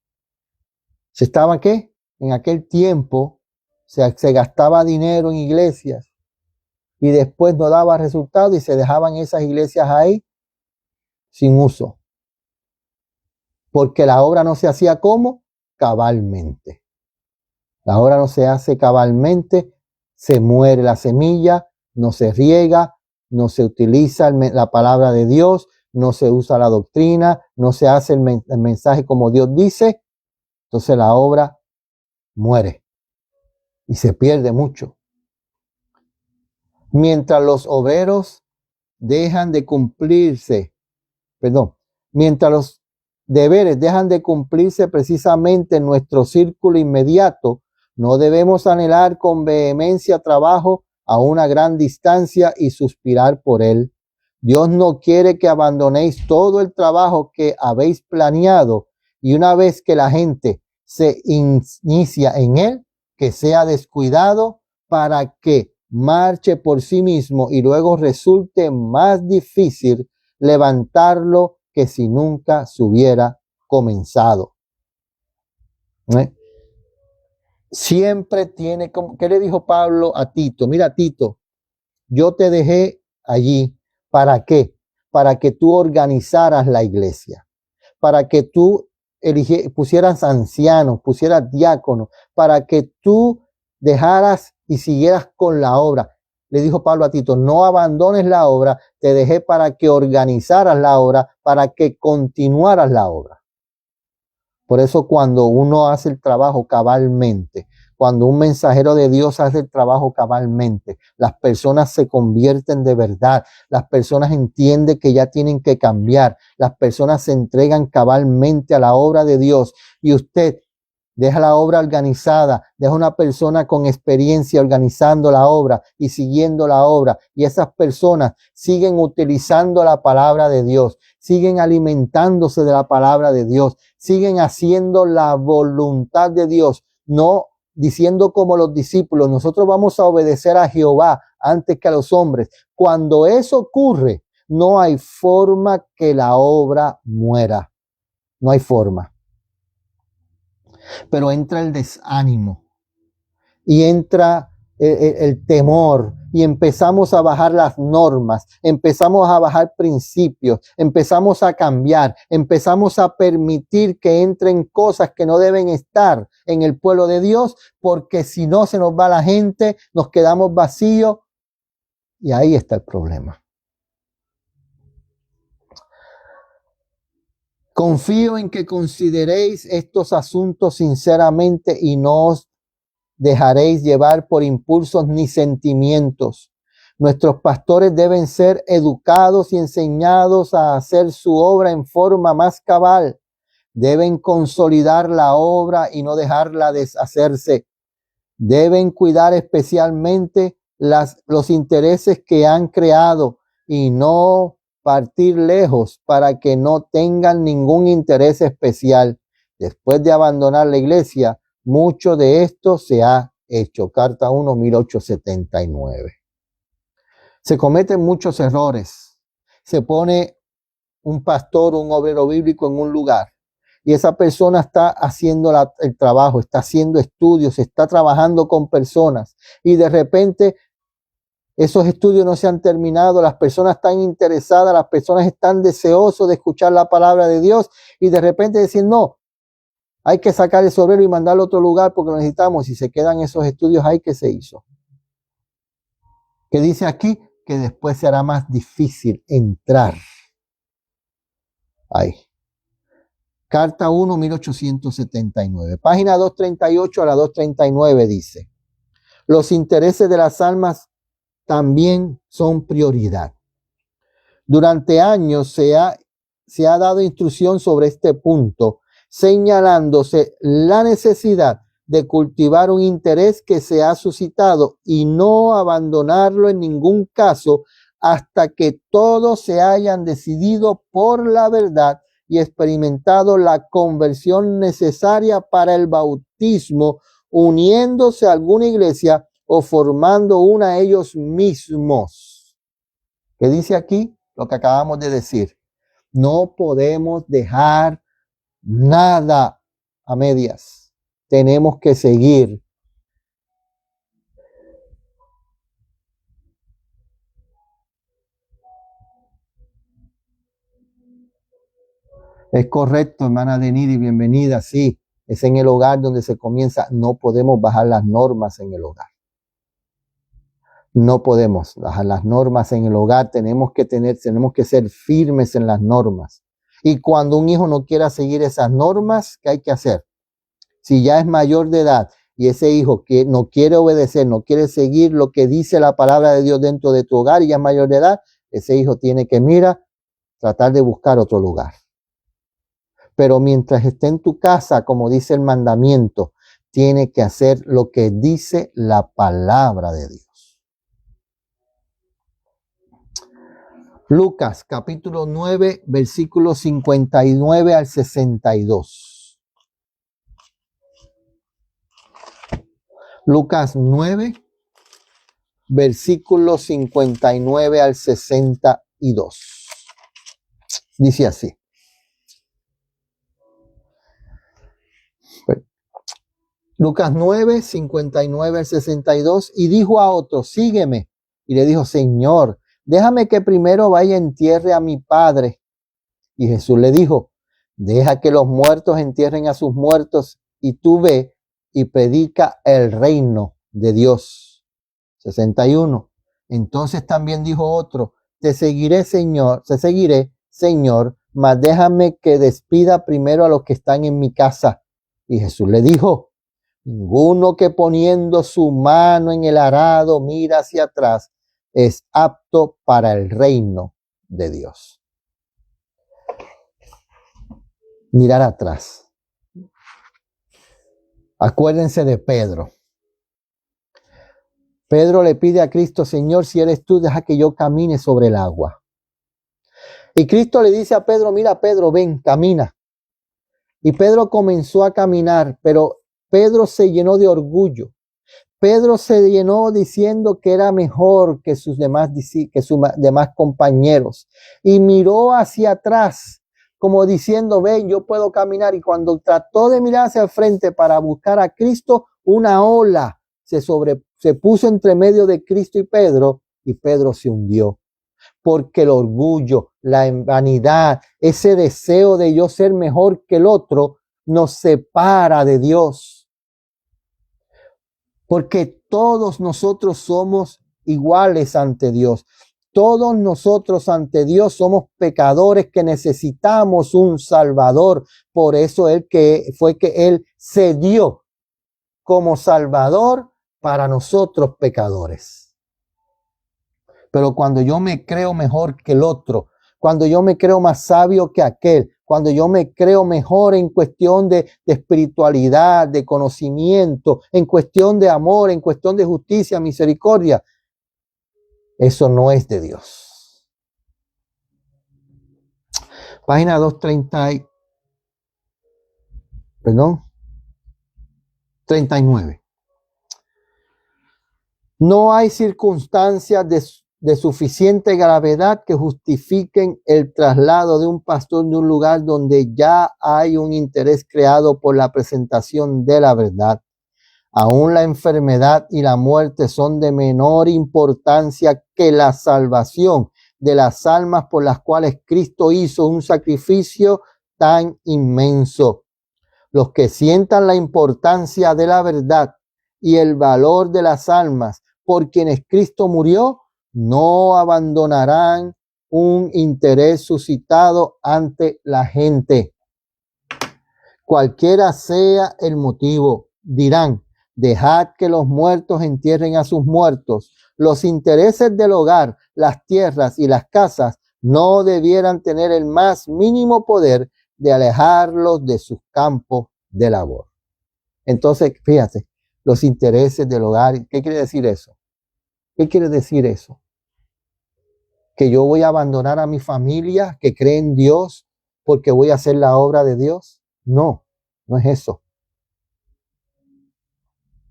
A: ¿Se estaba qué? En aquel tiempo se gastaba dinero en iglesias y después no daba resultado y se dejaban esas iglesias ahí sin uso. Porque la obra no se hacía como cabalmente. La obra no se hace cabalmente, se muere la semilla, no se riega, no se utiliza la palabra de Dios, no se usa la doctrina, no se hace el mensaje como Dios dice. Entonces la obra muere y se pierde mucho. Mientras los obreros dejan de cumplirse, mientras los deberes dejan de cumplirse precisamente en nuestro círculo inmediato, no debemos anhelar con vehemencia trabajo a una gran distancia y suspirar por él. Dios no quiere que abandonéis todo el trabajo que habéis planeado y una vez que la gente se inicia en él, que sea descuidado para que marche por sí mismo y luego resulte más difícil levantarlo que si nunca se hubiera comenzado. Siempre tiene como, ¿qué le dijo Pablo a Tito? Mira, Tito, yo te dejé allí. ¿Para qué? Para que tú organizaras la iglesia, para que tú pusieras ancianos, pusieras diáconos, para que tú dejaras y siguieras con la obra. Le dijo Pablo a Tito, no abandones la obra, te dejé para que organizaras la obra, para que continuaras la obra. Por eso cuando uno hace el trabajo cabalmente, cuando un mensajero de Dios hace el trabajo cabalmente, las personas se convierten de verdad, las personas entienden que ya tienen que cambiar, las personas se entregan cabalmente a la obra de Dios y usted deja la obra organizada, deja una persona con experiencia organizando la obra y siguiendo la obra. Y esas personas siguen utilizando la palabra de Dios, siguen alimentándose de la palabra de Dios, siguen haciendo la voluntad de Dios, no diciendo como los discípulos, nosotros vamos a obedecer a Jehová antes que a los hombres. Cuando eso ocurre, no hay forma que la obra muera. No hay forma. Pero entra el desánimo y entra el temor y empezamos a bajar las normas, empezamos a bajar principios, empezamos a cambiar, empezamos a permitir que entren cosas que no deben estar en el pueblo de Dios, porque si no se nos va la gente, nos quedamos vacíos y ahí está el problema. Confío en que consideréis estos asuntos sinceramente y no os dejaréis llevar por impulsos ni sentimientos. Nuestros pastores deben ser educados y enseñados a hacer su obra en forma más cabal. Deben consolidar la obra y no dejarla deshacerse. Deben cuidar especialmente los intereses que han creado y no partir lejos para que no tengan ningún interés especial. Después de abandonar la iglesia, mucho de esto se ha hecho. Carta 1, 1879. Se cometen muchos errores. Se pone un pastor, un obrero bíblico en un lugar y esa persona está haciendo el trabajo, está haciendo estudios, está trabajando con personas y de repente esos estudios no se han terminado, las personas están interesadas, las personas están deseosas de escuchar la palabra de Dios y de repente decir, no, hay que sacar ese obrero y mandarlo a otro lugar porque lo necesitamos. Si se quedan esos estudios ahí, ¿qué se hizo? ¿Qué dice aquí? Que después será más difícil entrar ahí. Carta 1, 1879. Página 238 a la 239 dice: los intereses de las almas también son prioridad. Durante años se ha dado instrucción sobre este punto, señalándose la necesidad de cultivar un interés que se ha suscitado y no abandonarlo en ningún caso hasta que todos se hayan decidido por la verdad y experimentado la conversión necesaria para el bautismo, uniéndose a alguna iglesia o formando una ellos mismos. ¿Qué dice aquí? Lo que acabamos de decir. No podemos dejar nada a medias. Tenemos que seguir. Es correcto, hermana Denidi, bienvenida. Sí, es en el hogar donde se comienza. No podemos bajar las normas en el hogar. No podemos bajar las normas en el hogar. Tenemos que ser firmes en las normas. Y cuando un hijo no quiera seguir esas normas, ¿qué hay que hacer? Si ya es mayor de edad y ese hijo que no quiere obedecer, no quiere seguir lo que dice la palabra de Dios dentro de tu hogar y ya es mayor de edad, ese hijo tiene que, tratar de buscar otro lugar. Pero mientras esté en tu casa, como dice el mandamiento, tiene que hacer lo que dice la palabra de Dios. Lucas capítulo 9, versículos 59 al 62. Lucas 9, versículos 59 al 62. Dice así. Lucas 9, 59 al 62. Y dijo a otro, sígueme. Y le dijo, Señor, déjame que primero vaya y entierre a mi padre. Y Jesús le dijo, deja que los muertos entierren a sus muertos y tú ve y predica el reino de Dios. 61. Entonces también dijo otro, te seguiré, Señor, mas déjame que despida primero a los que están en mi casa. Y Jesús le dijo, ninguno que poniendo su mano en el arado mira hacia atrás es apto para el reino de Dios. Mirar atrás. Acuérdense de Pedro. Pedro le pide a Cristo, Señor, si eres tú, deja que yo camine sobre el agua. Y Cristo le dice a Pedro, mira Pedro, ven, camina. Y Pedro comenzó a caminar, pero Pedro se llenó de orgullo. Pedro se llenó diciendo que era mejor que sus demás compañeros. Y miró hacia atrás, como diciendo, ven, yo puedo caminar. Y cuando trató de mirar hacia el frente para buscar a Cristo, una ola se puso entre medio de Cristo y Pedro se hundió. Porque el orgullo, la vanidad, ese deseo de yo ser mejor que el otro, nos separa de Dios. Porque todos nosotros somos iguales ante Dios. Todos nosotros ante Dios somos pecadores que necesitamos un Salvador. Por eso Él se dio como Salvador para nosotros pecadores. Pero cuando yo me creo mejor que el otro, cuando yo me creo más sabio que aquel, cuando yo me creo mejor en cuestión de espiritualidad, de conocimiento, en cuestión de amor, en cuestión de justicia, misericordia, eso no es de Dios. Página 39. No hay circunstancias de suficiente gravedad que justifiquen el traslado de un pastor de un lugar donde ya hay un interés creado por la presentación de la verdad. Aún la enfermedad y la muerte son de menor importancia que la salvación de las almas por las cuales Cristo hizo un sacrificio tan inmenso. Los que sientan la importancia de la verdad y el valor de las almas por quienes Cristo murió, no abandonarán un interés suscitado ante la gente. Cualquiera sea el motivo, dirán, dejad que los muertos entierren a sus muertos. Los intereses del hogar, las tierras y las casas no debieran tener el más mínimo poder de alejarlos de sus campos de labor. Entonces, fíjate, los intereses del hogar, ¿qué quiere decir eso? ¿Qué quiere decir eso? ¿Que yo voy a abandonar a mi familia que cree en Dios porque voy a hacer la obra de Dios? No, no es eso.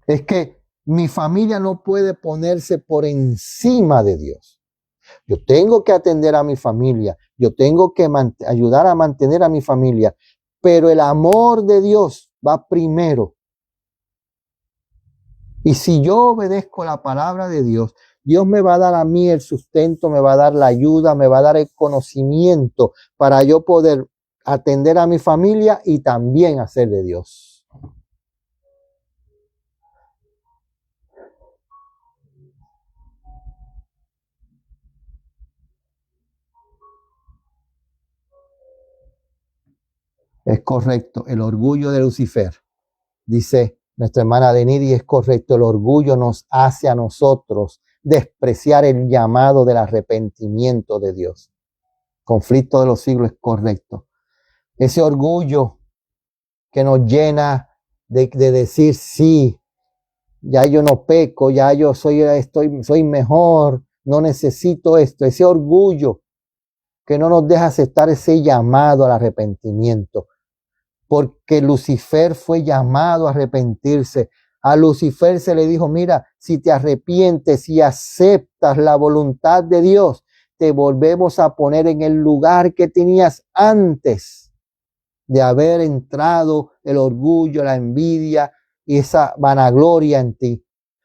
A: Es que mi familia no puede ponerse por encima de Dios. Yo tengo que atender a mi familia, yo tengo que ayudar a mantener a mi familia, pero el amor de Dios va primero. Y si yo obedezco la palabra de Dios, Dios me va a dar a mí el sustento, me va a dar la ayuda, me va a dar el conocimiento para yo poder atender a mi familia y también hacer de Dios. Es correcto, el orgullo de Lucifer. Dice nuestra hermana Denidi, es correcto, el orgullo nos hace a nosotros despreciar el llamado del arrepentimiento de Dios. Conflicto de los siglos, es correcto. Ese orgullo que nos llena de decir, sí, ya yo no peco, ya yo soy mejor, no necesito esto. Ese orgullo que no nos deja aceptar ese llamado al arrepentimiento. Porque Lucifer fue llamado a arrepentirse. A Lucifer se le dijo, mira, si te arrepientes y aceptas la voluntad de Dios, te volvemos a poner en el lugar que tenías antes de haber entrado el orgullo, la envidia y esa vanagloria en ti.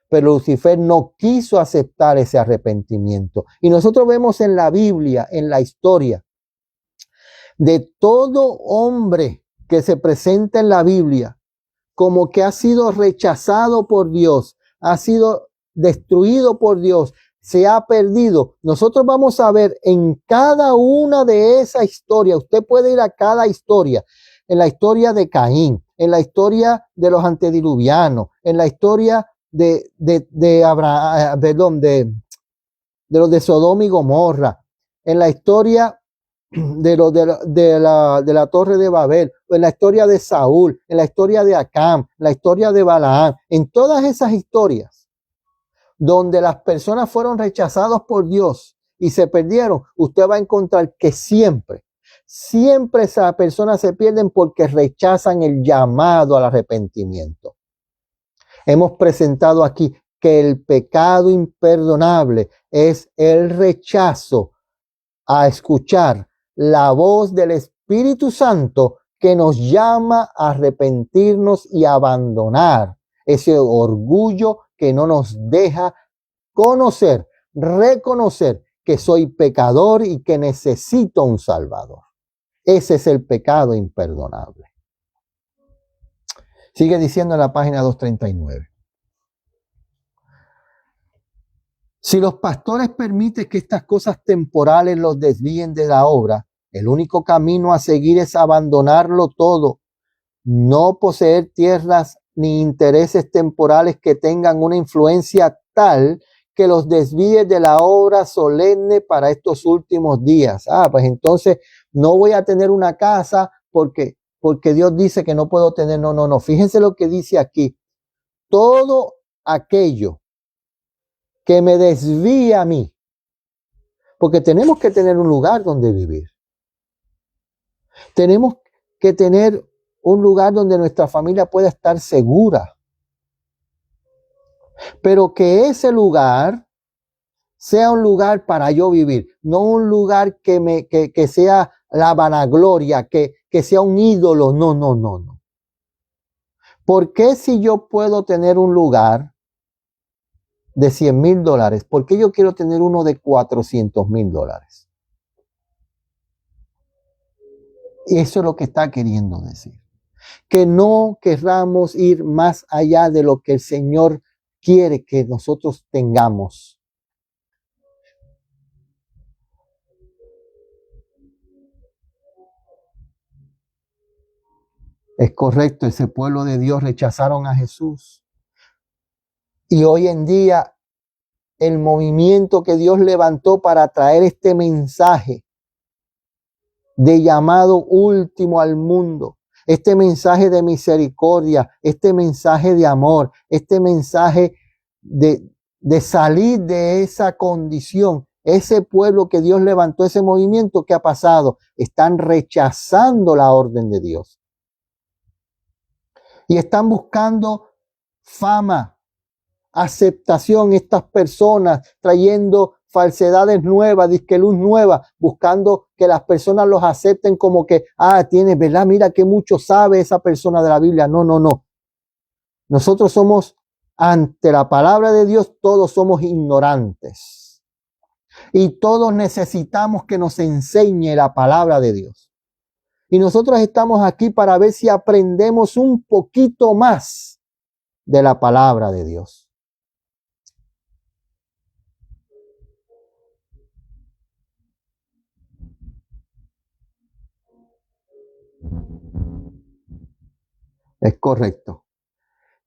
A: Pero Lucifer no quiso aceptar ese arrepentimiento. Y nosotros vemos en la Biblia, en la historia, de todo hombre que se presenta en la Biblia como que ha sido rechazado por Dios, ha sido destruido por Dios, se ha perdido. Nosotros vamos a ver en cada una de esas historias, usted puede ir a cada historia, en la historia de Caín, en la historia de los antediluvianos, en la historia de Abraham, perdón, de los de Sodoma y Gomorra, en la historia de la torre de Babel, en la historia de Saúl, en la historia de Acán, la historia de Balaam, en todas esas historias donde las personas fueron rechazadas por Dios y se perdieron, usted va a encontrar que siempre esas personas se pierden porque rechazan el llamado al arrepentimiento. Hemos presentado aquí que el pecado imperdonable es el rechazo a escuchar la voz del Espíritu Santo que nos llama a arrepentirnos y abandonar ese orgullo que no nos deja reconocer que soy pecador y que necesito un Salvador. Ese es el pecado imperdonable. Sigue diciendo en la página 239. Si los pastores permiten que estas cosas temporales los desvíen de la obra, el único camino a seguir es abandonarlo todo, no poseer tierras ni intereses temporales que tengan una influencia tal que los desvíe de la obra solemne para estos últimos días. Pues entonces no voy a tener una casa porque Dios dice que no puedo tener. No. Fíjense lo que dice aquí. Todo aquello que me desvía a mí, porque tenemos que tener un lugar donde vivir. Tenemos que tener un lugar donde nuestra familia pueda estar segura. Pero que ese lugar sea un lugar para yo vivir, no un lugar que sea la vanagloria, que sea un ídolo. No. ¿Por qué si yo puedo tener un lugar de $100,000, ¿por qué yo quiero tener uno de $400,000? Y eso es lo que está queriendo decir. Que no querramos ir más allá de lo que el Señor quiere que nosotros tengamos. Es correcto, ese pueblo de Dios rechazaron a Jesús. Y hoy en día el movimiento que Dios levantó para traer este mensaje de llamado último al mundo, este mensaje de misericordia, este mensaje de amor, este mensaje de salir de esa condición. Ese pueblo que Dios levantó, ese movimiento, ¿qué ha pasado? Están rechazando la orden de Dios. Y están buscando fama, aceptación, estas personas trayendo falsedades nuevas, disque luz nueva, buscando que las personas los acepten como que, tienes, ¿verdad? Mira que mucho sabe esa persona de la Biblia. No, no, no. Nosotros somos, ante la palabra de Dios, todos somos ignorantes. Y todos necesitamos que nos enseñe la palabra de Dios. Y nosotros estamos aquí para ver si aprendemos un poquito más de la palabra de Dios. Es correcto.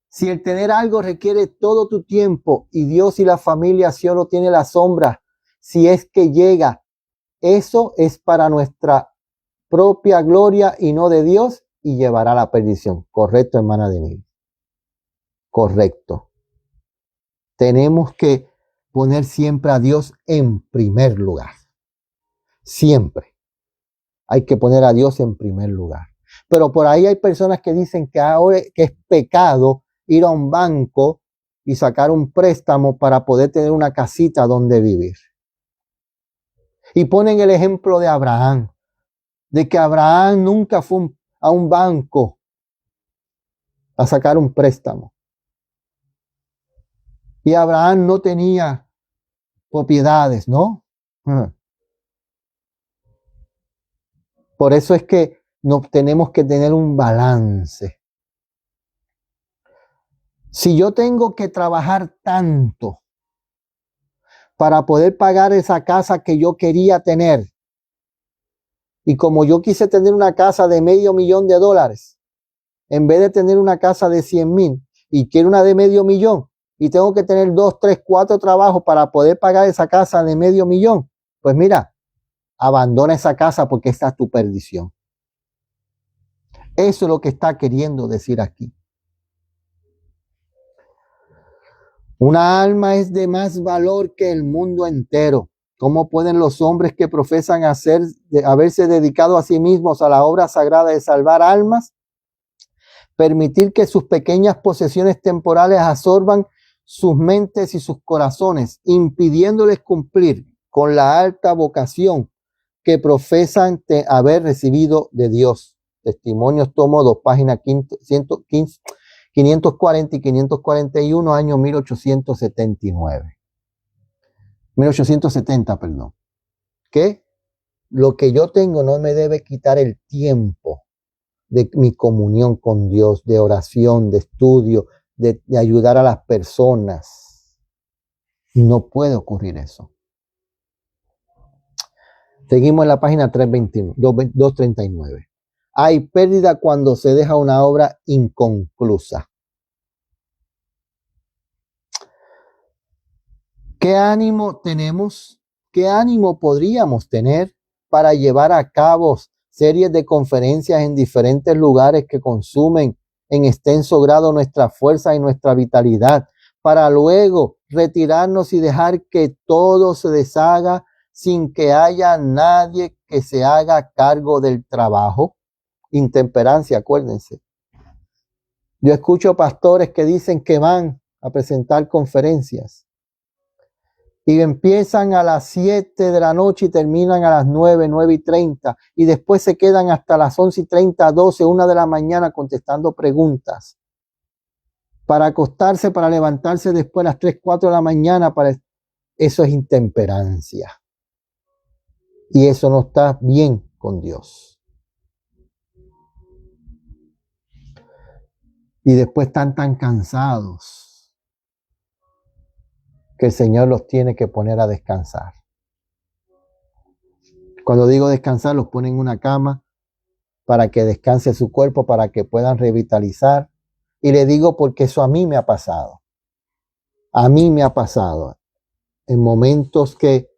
A: Si el tener algo requiere todo tu tiempo y Dios y la familia solo tiene la sombra, si es que llega, eso es para nuestra propia gloria y no de Dios y llevará a la perdición. Correcto, hermana Denise. Correcto. Tenemos que poner siempre a Dios en primer lugar. Siempre. Hay que poner a Dios en primer lugar. Pero por ahí hay personas que dicen que ahora que es pecado ir a un banco y sacar un préstamo para poder tener una casita donde vivir. Y ponen el ejemplo de Abraham, de que Abraham nunca fue a un banco a sacar un préstamo. Y Abraham no tenía propiedades, ¿no? Por eso es que tenemos que tener un balance. Si yo tengo que trabajar tanto para poder pagar esa casa que yo quería tener, y como yo quise tener una casa de $500,000, en vez de tener una casa de 100,000 y quiero una de $500,000 y tengo que tener 2, 3, 4 trabajos para poder pagar esa casa de $500,000, pues mira, abandona esa casa porque esta es tu perdición. Eso es lo que está queriendo decir aquí. Una alma es de más valor que el mundo entero. ¿Cómo pueden los hombres que profesan haberse dedicado a sí mismos a la obra sagrada de salvar almas permitir que sus pequeñas posesiones temporales absorban sus mentes y sus corazones, impidiéndoles cumplir con la alta vocación que profesan haber recibido de Dios? Testimonios, tomo 2, páginas 540 y 541, año 1870, perdón. Que lo que yo tengo no me debe quitar el tiempo de mi comunión con Dios, de oración, de estudio, de ayudar a las personas. No puede ocurrir eso. Seguimos en la página 239. Hay pérdida cuando se deja una obra inconclusa. ¿Qué ánimo tenemos? ¿Qué ánimo podríamos tener para llevar a cabo series de conferencias en diferentes lugares que consumen en extenso grado nuestra fuerza y nuestra vitalidad, para luego retirarnos y dejar que todo se deshaga sin que haya nadie que se haga cargo del trabajo? Intemperancia, acuérdense. Yo escucho pastores que dicen que van a presentar conferencias y empiezan a las 7 de la noche y terminan a las 9, 9:30, y después se quedan hasta las 11:30, 12, 1 de la mañana contestando preguntas, para acostarse, para levantarse después a las 3, 4 de la mañana. Eso es intemperancia, y eso no está bien con Dios. y después están tan cansados que el Señor los tiene que poner a descansar. Cuando digo descansar, los pone en una cama para que descanse su cuerpo, para que puedan revitalizar. Y le digo porque eso a mí me ha pasado. A mí me ha pasado en momentos que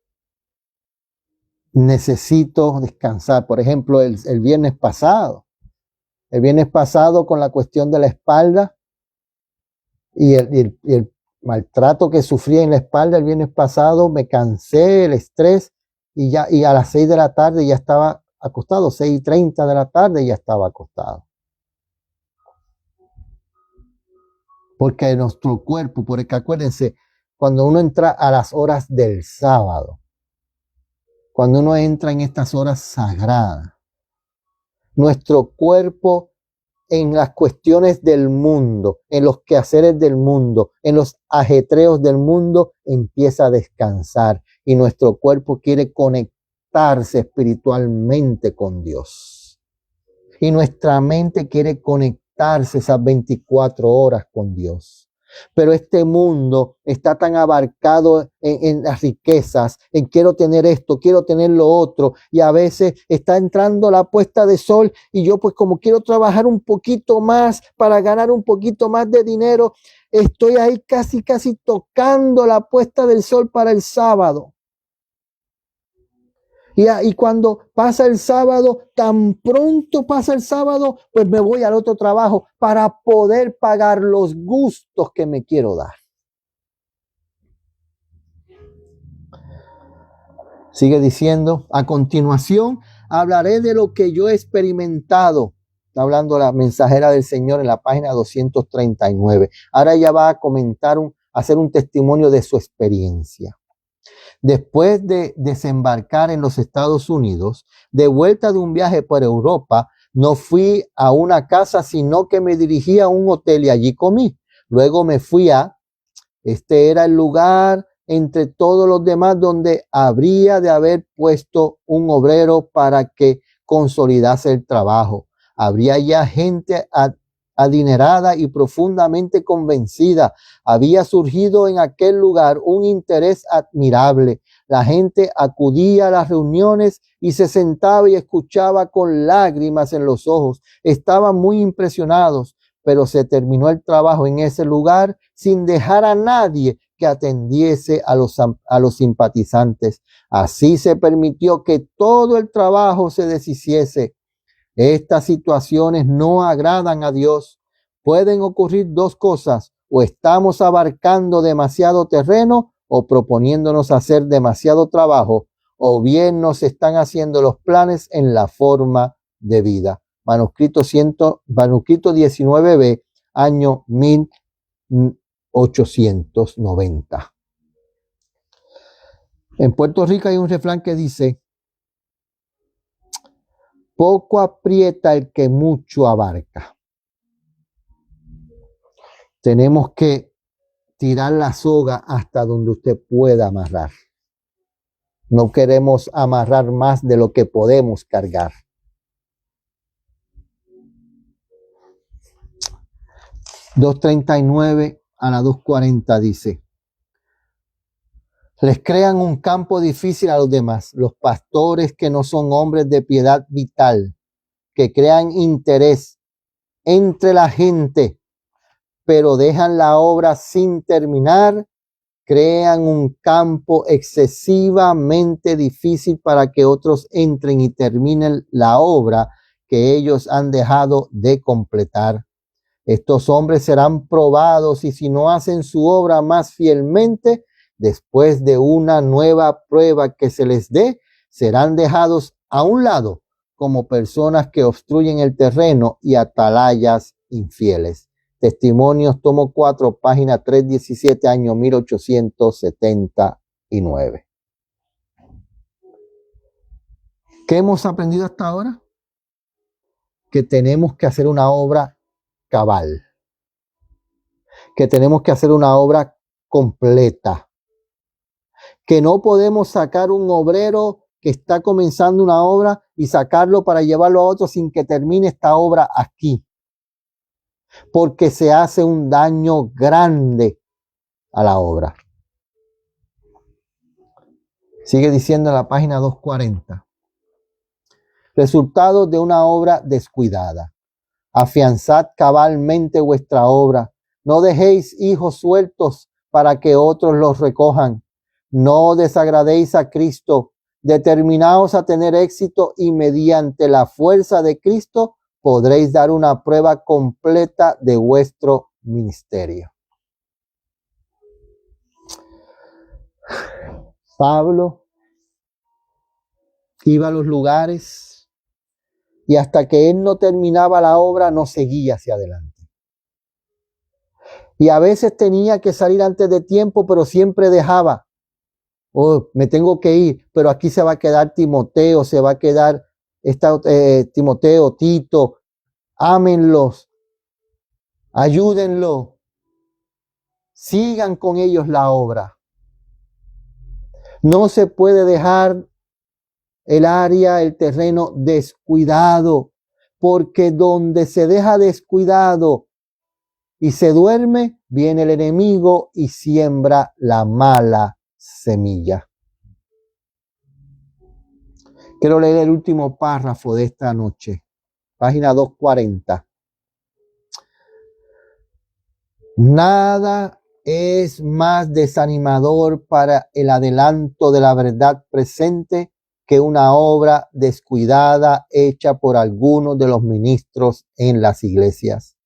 A: necesito descansar. Por ejemplo, el viernes pasado. El viernes pasado con la cuestión de la espalda y el maltrato que sufrí en la espalda el viernes pasado, me cansé, el estrés, y a las 6 de la tarde ya estaba acostado, 6:30 de la tarde ya estaba acostado. Porque nuestro cuerpo, porque acuérdense, cuando uno entra a las horas del sábado, cuando uno entra en estas horas sagradas, nuestro cuerpo en las cuestiones del mundo, en los quehaceres del mundo, en los ajetreos del mundo, empieza a descansar y nuestro cuerpo quiere conectarse espiritualmente con Dios. Y nuestra mente quiere conectarse esas 24 horas con Dios. Pero este mundo está tan abarcado en las riquezas, en quiero tener esto, quiero tener lo otro, y a veces está entrando la puesta de sol y yo pues como quiero trabajar un poquito más para ganar un poquito más de dinero, estoy ahí casi tocando la puesta del sol para el sábado. Y cuando pasa el sábado, tan pronto pasa el sábado, pues me voy al otro trabajo para poder pagar los gustos que me quiero dar. Sigue diciendo, a continuación hablaré de lo que yo he experimentado. Está hablando la mensajera del Señor en la página 239. Ahora ella va a comentar, hacer un testimonio de su experiencia. Después de desembarcar en los Estados Unidos, de vuelta de un viaje por Europa, no fui a una casa, sino que me dirigí a un hotel y allí comí. Luego me fui este era el lugar entre todos los demás donde habría de haber puesto un obrero para que consolidase el trabajo. Habría ya gente adinerada y profundamente convencida. Había surgido en aquel lugar un interés admirable. La gente acudía a las reuniones y se sentaba y escuchaba con lágrimas en los ojos. Estaban muy impresionados, pero se terminó el trabajo en ese lugar sin dejar a nadie que atendiese a los simpatizantes. Así se permitió que todo el trabajo se deshiciese. Estas situaciones no agradan a Dios. Pueden ocurrir dos cosas: o estamos abarcando demasiado terreno o proponiéndonos hacer demasiado trabajo, o bien nos están haciendo los planes en la forma de vida. Manuscrito 19b, año 1890. En Puerto Rico hay un refrán que dice: poco aprieta el que mucho abarca. Tenemos que tirar la soga hasta donde usted pueda amarrar. No queremos amarrar más de lo que podemos cargar. $2.39 a la 2.40 dice: les crean un campo difícil a los demás, los pastores que no son hombres de piedad vital, que crean interés entre la gente, pero dejan la obra sin terminar, crean un campo excesivamente difícil para que otros entren y terminen la obra que ellos han dejado de completar. Estos hombres serán probados y si no hacen su obra más fielmente, después de una nueva prueba que se les dé, serán dejados a un lado como personas que obstruyen el terreno y atalayas infieles. Testimonios, tomo 4, página 317, año 1879. ¿Qué hemos aprendido hasta ahora? Que tenemos que hacer una obra cabal, que tenemos que hacer una obra completa, que no podemos sacar un obrero que está comenzando una obra y sacarlo para llevarlo a otro sin que termine esta obra aquí. porque se hace un daño grande a la obra. Sigue diciendo en la página 240. Resultados de una obra descuidada. Afianzad cabalmente vuestra obra. No dejéis hijos sueltos para que otros los recojan. No desagradéis a Cristo. Determinaos a tener éxito y mediante la fuerza de Cristo podréis dar una prueba completa de vuestro ministerio. Pablo iba a los lugares y hasta que él no terminaba la obra no seguía hacia adelante. Y a veces tenía que salir antes de tiempo, pero siempre dejaba. Oh, me tengo que ir, pero aquí se va a quedar Timoteo, se va a quedar Timoteo, Tito. Ámenlos, ayúdenlo, sigan con ellos la obra. No se puede dejar el área, el terreno descuidado, porque donde se deja descuidado y se duerme, viene el enemigo y siembra la mala semilla. Quiero leer el último párrafo de esta noche, página 240. Nada es más desanimador para el adelanto de la verdad presente que una obra descuidada hecha por algunos de los ministros en las iglesias.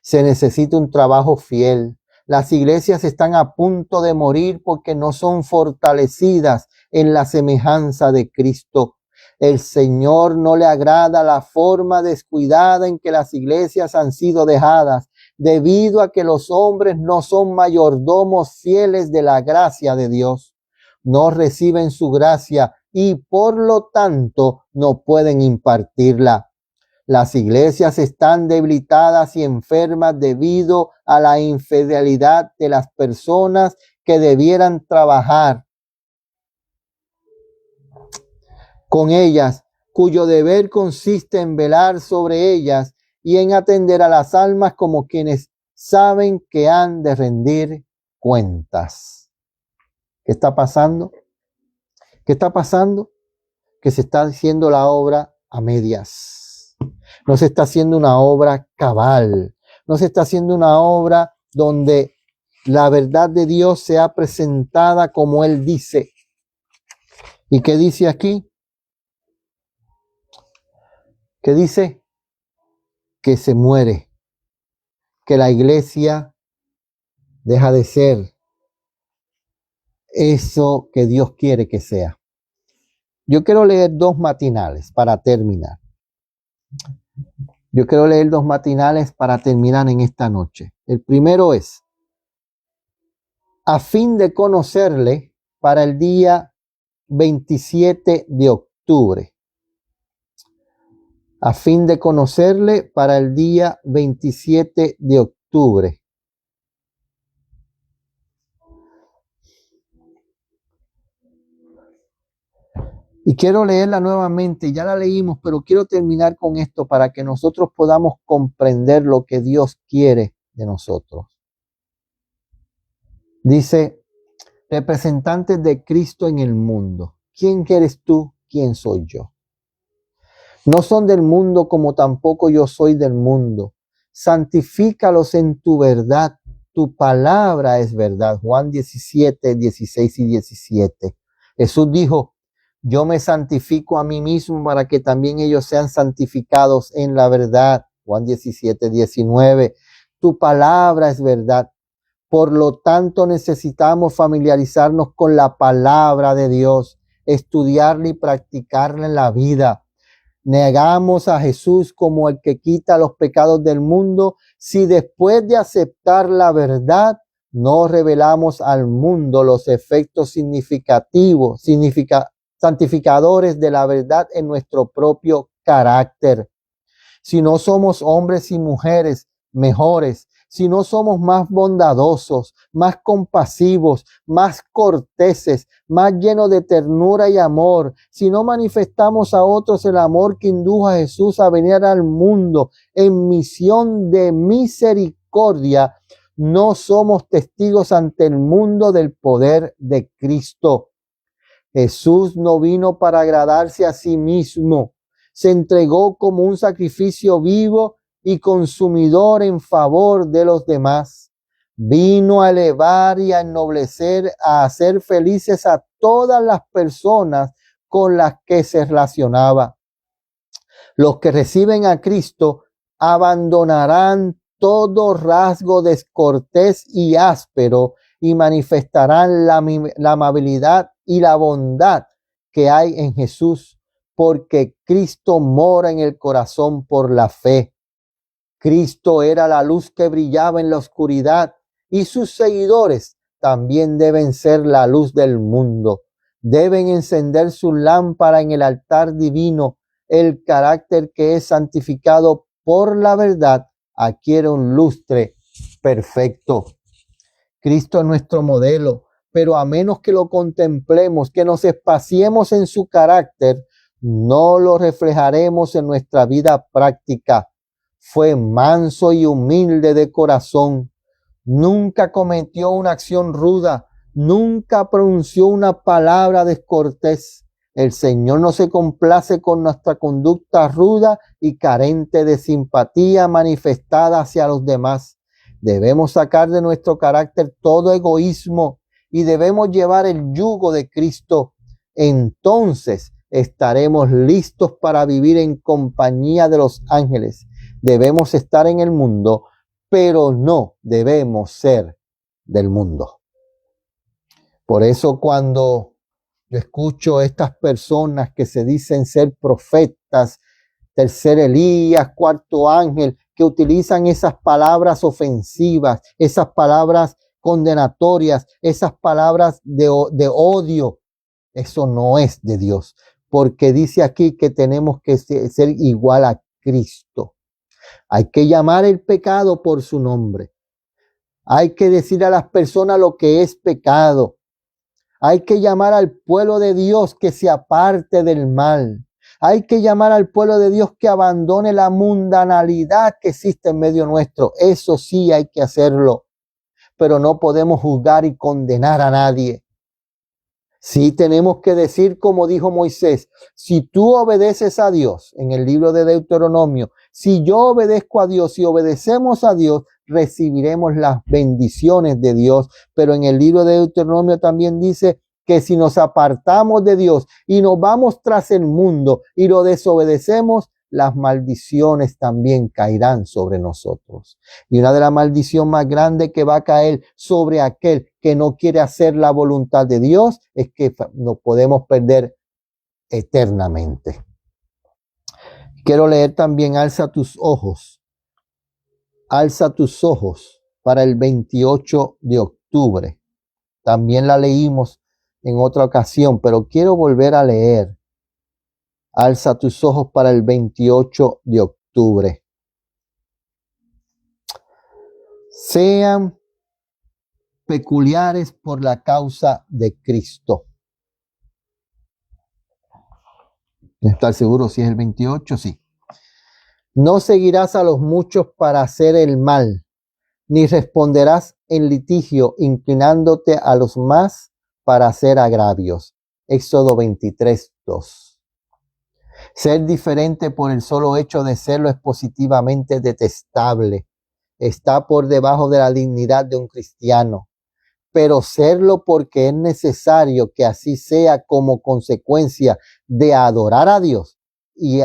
A: Se necesita un trabajo fiel. Las iglesias están a punto de morir porque no son fortalecidas en la semejanza de Cristo. El Señor no le agrada la forma descuidada en que las iglesias han sido dejadas, debido a que los hombres no son mayordomos fieles de la gracia de Dios. No reciben su gracia y por lo tanto no pueden impartirla. Las iglesias están debilitadas y enfermas debido a la infidelidad de las personas que debieran trabajar con ellas, cuyo deber consiste en velar sobre ellas y en atender a las almas como quienes saben que han de rendir cuentas. ¿Qué está pasando? ¿Qué está pasando? Que se está haciendo la obra a medias. No se está haciendo una obra cabal. No se está haciendo una obra donde la verdad de Dios sea presentada como Él dice. ¿Y qué dice aquí? ¿Qué dice? Que se muere. Que la iglesia deja de ser eso que Dios quiere que sea. Yo quiero leer 2 matinales para terminar. Yo quiero leer 2 matinales para terminar en esta noche. El primero es, a fin de conocerle, para el día 27 de octubre. A fin de conocerle, para el día 27 de octubre. Y quiero leerla nuevamente, ya la leímos, pero quiero terminar con esto para que nosotros podamos comprender lo que Dios quiere de nosotros. Dice, representantes de Cristo en el mundo. ¿Quién eres tú? ¿Quién soy yo? No son del mundo como tampoco yo soy del mundo. Santifícalos en tu verdad. Tu palabra es verdad. Juan 17, 16 y 17. Jesús dijo, yo me santifico a mí mismo para que también ellos sean santificados en la verdad. Juan 17, 19. Tu palabra es verdad. Por lo tanto, necesitamos familiarizarnos con la palabra de Dios, estudiarla y practicarla en la vida. Negamos a Jesús como el que quita los pecados del mundo si después de aceptar la verdad no revelamos al mundo los efectos santificadores de la verdad en nuestro propio carácter. Si no somos hombres y mujeres mejores, si no somos más bondadosos, más compasivos, más corteses, más llenos de ternura y amor, si no manifestamos a otros el amor que indujo a Jesús a venir al mundo en misión de misericordia, no somos testigos ante el mundo del poder de Cristo. Jesús no vino para agradarse a sí mismo. Se entregó como un sacrificio vivo y consumidor en favor de los demás. Vino a elevar y a ennoblecer, a hacer felices a todas las personas con las que se relacionaba. Los que reciben a Cristo abandonarán todo rasgo descortés y áspero y manifestarán la amabilidad y la bondad que hay en Jesús, porque Cristo mora en el corazón por la fe. Cristo era la luz que brillaba en la oscuridad y sus seguidores también deben ser la luz del mundo. Deben encender su lámpara en el altar divino. El carácter que es santificado por la verdad adquiere un lustre perfecto. Cristo es nuestro modelo, pero a menos que lo contemplemos, que nos espaciemos en su carácter, no lo reflejaremos en nuestra vida práctica. Fue manso y humilde de corazón. Nunca cometió una acción ruda. Nunca pronunció una palabra descortés. El Señor no se complace con nuestra conducta ruda y carente de simpatía manifestada hacia los demás. Debemos sacar de nuestro carácter todo egoísmo y debemos llevar el yugo de Cristo. Entonces estaremos listos para vivir en compañía de los ángeles. Debemos estar en el mundo, pero no debemos ser del mundo. Por eso cuando yo escucho a estas personas que se dicen ser profetas, tercer Elías, cuarto ángel, que utilizan esas palabras ofensivas, esas palabras condenatorias, esas palabras de odio, eso no es de Dios, porque dice aquí que tenemos que ser igual a Cristo. Hay que llamar el pecado por su nombre. Hay que decir a las personas lo que es pecado. Hay que llamar al pueblo de Dios que se aparte del mal. Hay que llamar al pueblo de Dios que abandone la mundanalidad que existe en medio nuestro. Eso sí hay que hacerlo. Pero no podemos juzgar y condenar a nadie. Sí tenemos que decir como dijo Moisés, si tú obedeces a Dios, en el libro de Deuteronomio, si yo obedezco a Dios, si obedecemos a Dios, recibiremos las bendiciones de Dios. Pero en el libro de Deuteronomio también dice que si nos apartamos de Dios y nos vamos tras el mundo y lo desobedecemos, las maldiciones también caerán sobre nosotros. Y una de las maldiciones más grandes que va a caer sobre aquel que no quiere hacer la voluntad de Dios es que nos podemos perder eternamente. Quiero leer también alza tus ojos para el 28 de octubre. También la leímos en otra ocasión, pero quiero volver a leer. Alza tus ojos para el 28 de octubre. Sean peculiares por la causa de Cristo. ¿No estás seguro si es el 28? Sí. No seguirás a los muchos para hacer el mal, ni responderás en litigio inclinándote a los más para hacer agravios. Éxodo 23:2. Ser diferente por el solo hecho de serlo es positivamente detestable. Está por debajo de la dignidad de un cristiano. Pero serlo porque es necesario que así sea como consecuencia de adorar a Dios y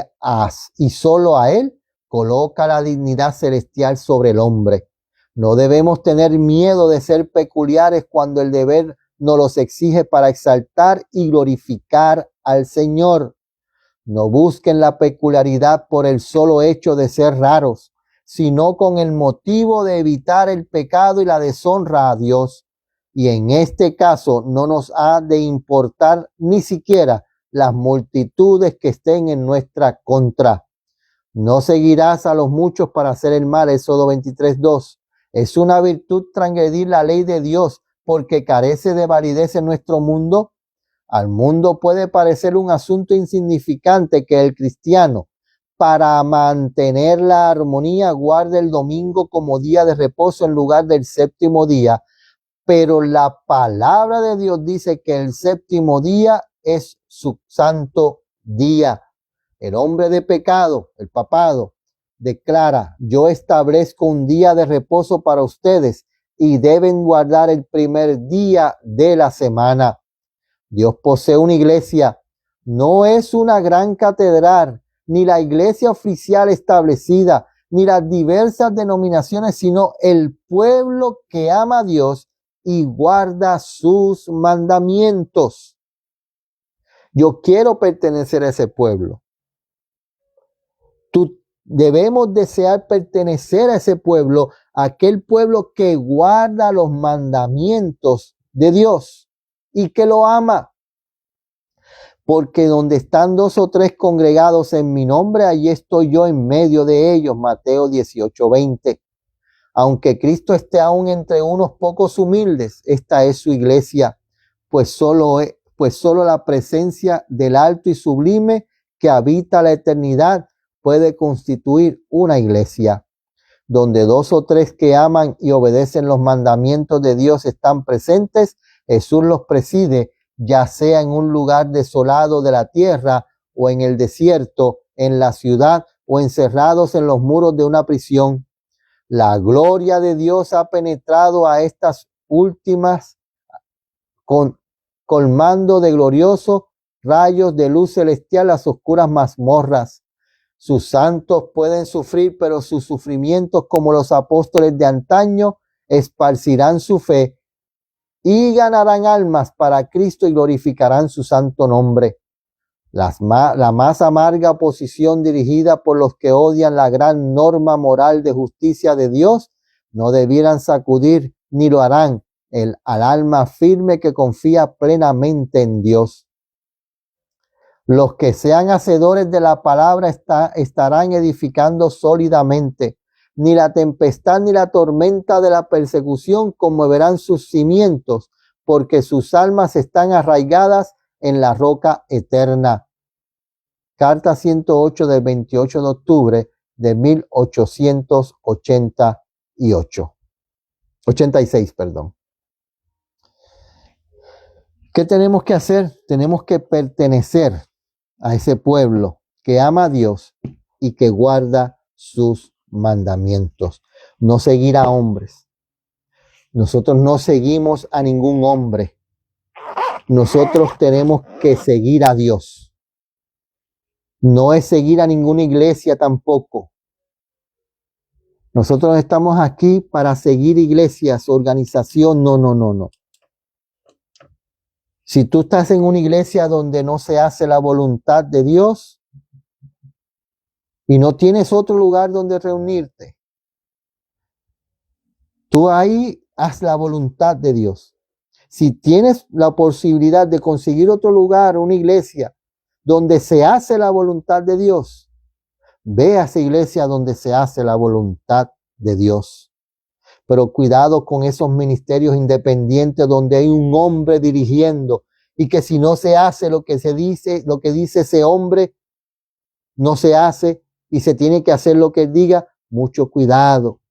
A: solo a Él, coloca la dignidad celestial sobre el hombre. No debemos tener miedo de ser peculiares cuando el deber nos los exige para exaltar y glorificar al Señor. No busquen la peculiaridad por el solo hecho de ser raros, sino con el motivo de evitar el pecado y la deshonra a Dios. Y en este caso no nos ha de importar ni siquiera las multitudes que estén en nuestra contra. No seguirás a los muchos para hacer el mal, Éxodo 23:2. ¿Es una virtud transgredir la ley de Dios porque carece de validez en nuestro mundo? Al mundo puede parecer un asunto insignificante que el cristiano, para mantener la armonía, guarde el domingo como día de reposo en lugar del séptimo día. Pero la palabra de Dios dice que el séptimo día es su santo día. El hombre de pecado, el papado, declara: yo establezco un día de reposo para ustedes y deben guardar el primer día de la semana. Dios posee una iglesia. No es una gran catedral, ni la iglesia oficial establecida, ni las diversas denominaciones, sino el pueblo que ama a Dios y guarda sus mandamientos. Yo quiero pertenecer a ese pueblo. Debemos desear pertenecer a ese pueblo, aquel pueblo que guarda los mandamientos de Dios y que lo ama. Porque donde están 2 o 3 congregados en mi nombre, allí estoy yo en medio de ellos. Mateo 18:20. Aunque Cristo esté aún entre unos pocos humildes, esta es su iglesia, pues solo la presencia del alto y sublime que habita la eternidad puede constituir una iglesia. Donde 2 o 3 que aman y obedecen los mandamientos de Dios están presentes, Jesús los preside, ya sea en un lugar desolado de la tierra o en el desierto, en la ciudad o encerrados en los muros de una prisión. La gloria de Dios ha penetrado a estas últimas, colmando de gloriosos rayos de luz celestial las oscuras mazmorras. Sus santos pueden sufrir, pero sus sufrimientos, como los apóstoles de antaño, esparcirán su fe y ganarán almas para Cristo y glorificarán su santo nombre. La más amarga oposición dirigida por los que odian la gran norma moral de justicia de Dios no debieran sacudir, ni lo harán, al alma firme que confía plenamente en Dios. Los que sean hacedores de la palabra estarán edificando sólidamente. Ni la tempestad ni la tormenta de la persecución conmoverán sus cimientos, porque sus almas están arraigadas en la roca eterna. Carta 108 del 28 de octubre de 86, perdón. ¿Qué tenemos que hacer? Tenemos que pertenecer a ese pueblo que ama a Dios y que guarda sus mandamientos. No seguir a hombres. Nosotros no seguimos a ningún hombre. Nosotros tenemos que seguir a Dios. No es seguir a ninguna iglesia tampoco. Nosotros estamos aquí para seguir iglesias, organización. No. Si tú estás en una iglesia donde no se hace la voluntad de Dios y no tienes otro lugar donde reunirte, tú ahí haz la voluntad de Dios. Si tienes la posibilidad de conseguir otro lugar, una iglesia donde se hace la voluntad de Dios, ve a esa iglesia donde se hace la voluntad de Dios. Pero cuidado con esos ministerios independientes donde hay un hombre dirigiendo y que si no se hace lo que dice ese hombre, no se hace y se tiene que hacer lo que él diga. Mucho cuidado.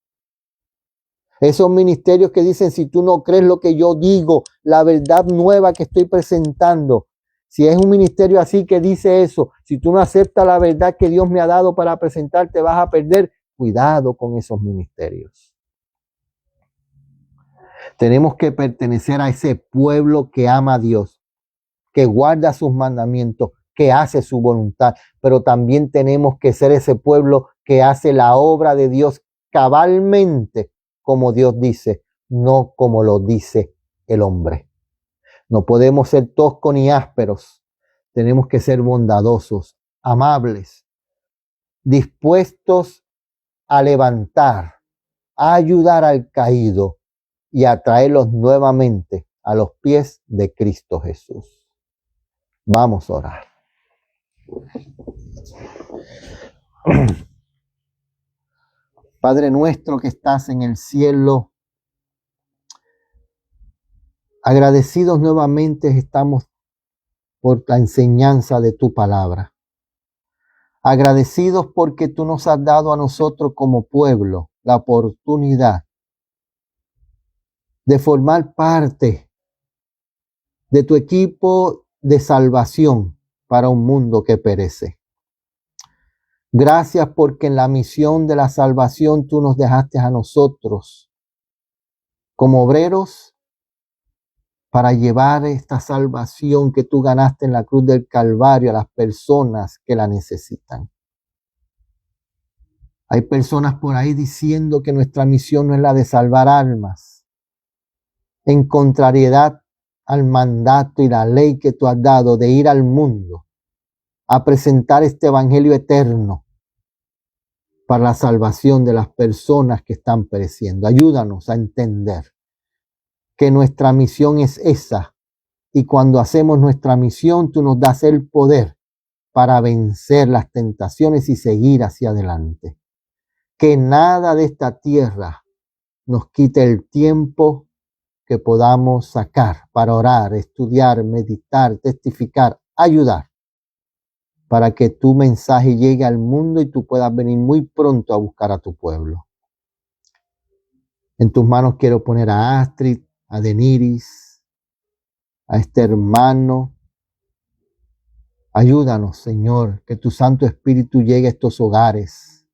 A: Esos ministerios que dicen: si tú no crees lo que yo digo, la verdad nueva que estoy presentando, si es un ministerio así que dice eso, si tú no aceptas la verdad que Dios me ha dado para presentar, te vas a perder. Cuidado con esos ministerios. Tenemos que pertenecer a ese pueblo que ama a Dios, que guarda sus mandamientos, que hace su voluntad, pero también tenemos que ser ese pueblo que hace la obra de Dios cabalmente, como Dios dice, no como lo dice el hombre. No podemos ser toscos ni ásperos. Tenemos que ser bondadosos, amables, dispuestos a levantar, a ayudar al caído y a traerlos nuevamente a los pies de Cristo Jesús. Vamos a orar. Padre nuestro que estás en el cielo, agradecidos nuevamente estamos por la enseñanza de tu palabra. Agradecidos porque tú nos has dado a nosotros como pueblo la oportunidad de formar parte de tu equipo de salvación para un mundo que perece. Gracias porque en la misión de la salvación tú nos dejaste a nosotros como obreros para llevar esta salvación que tú ganaste en la cruz del Calvario a las personas que la necesitan. Hay personas por ahí diciendo que nuestra misión no es la de salvar almas, en contrariedad al mandato y la ley que tú has dado de ir al mundo a presentar este evangelio eterno para la salvación de las personas que están pereciendo. Ayúdanos a entender que nuestra misión es esa, y cuando hacemos nuestra misión, tú nos das el poder para vencer las tentaciones y seguir hacia adelante. Que nada de esta tierra nos quite el tiempo que podamos sacar para orar, estudiar, meditar, testificar, ayudar, para que tu mensaje llegue al mundo y tú puedas venir muy pronto a buscar a tu pueblo. En tus manos quiero poner a Astrid, a Deniris, a este hermano. Ayúdanos, Señor, que tu Santo Espíritu llegue a estos hogares.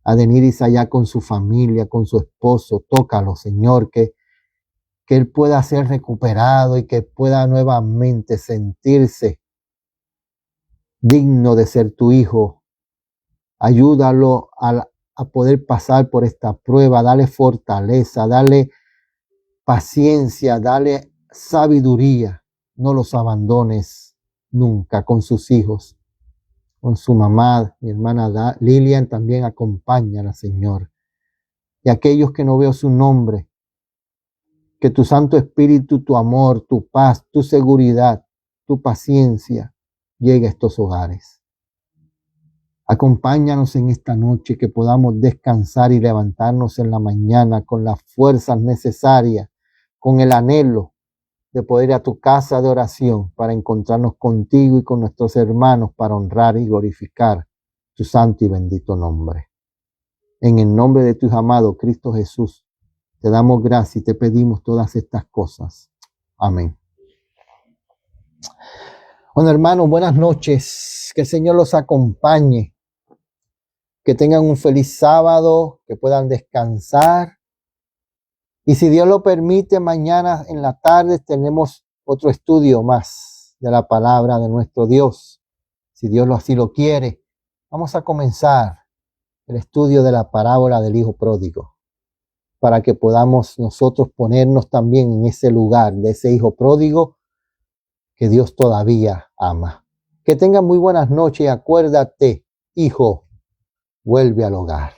A: A Deniris allá con su familia, con su esposo. Tócalo, Señor, que él pueda ser recuperado y que pueda nuevamente sentirse digno de ser tu hijo. Ayúdalo a poder pasar por esta prueba. Dale fortaleza, dale paciencia, dale sabiduría. No los abandones nunca con sus hijos, con su mamá. Mi hermana Lilian también acompáñala, Señor. Y aquellos que no veo su nombre, que tu Santo Espíritu, tu amor, tu paz, tu seguridad, tu paciencia llegue a estos hogares. Acompáñanos en esta noche, que podamos descansar y levantarnos en la mañana con las fuerzas necesarias, con el anhelo de poder ir a tu casa de oración para encontrarnos contigo y con nuestros hermanos para honrar y glorificar tu santo y bendito nombre. En el nombre de tu Hijo amado, Cristo Jesús, te damos gracias y te pedimos todas estas cosas. Amén. Bueno, hermanos, buenas noches. Que el Señor los acompañe. Que tengan un feliz sábado, que puedan descansar. Y si Dios lo permite, mañana en la tarde tenemos otro estudio más de la palabra de nuestro Dios. Si Dios así lo quiere, vamos a comenzar el estudio de la parábola del Hijo Pródigo, para que podamos nosotros ponernos también en ese lugar de ese Hijo Pródigo que Dios todavía ama. Que tengan muy buenas noches y acuérdate, hijo, vuelve al hogar.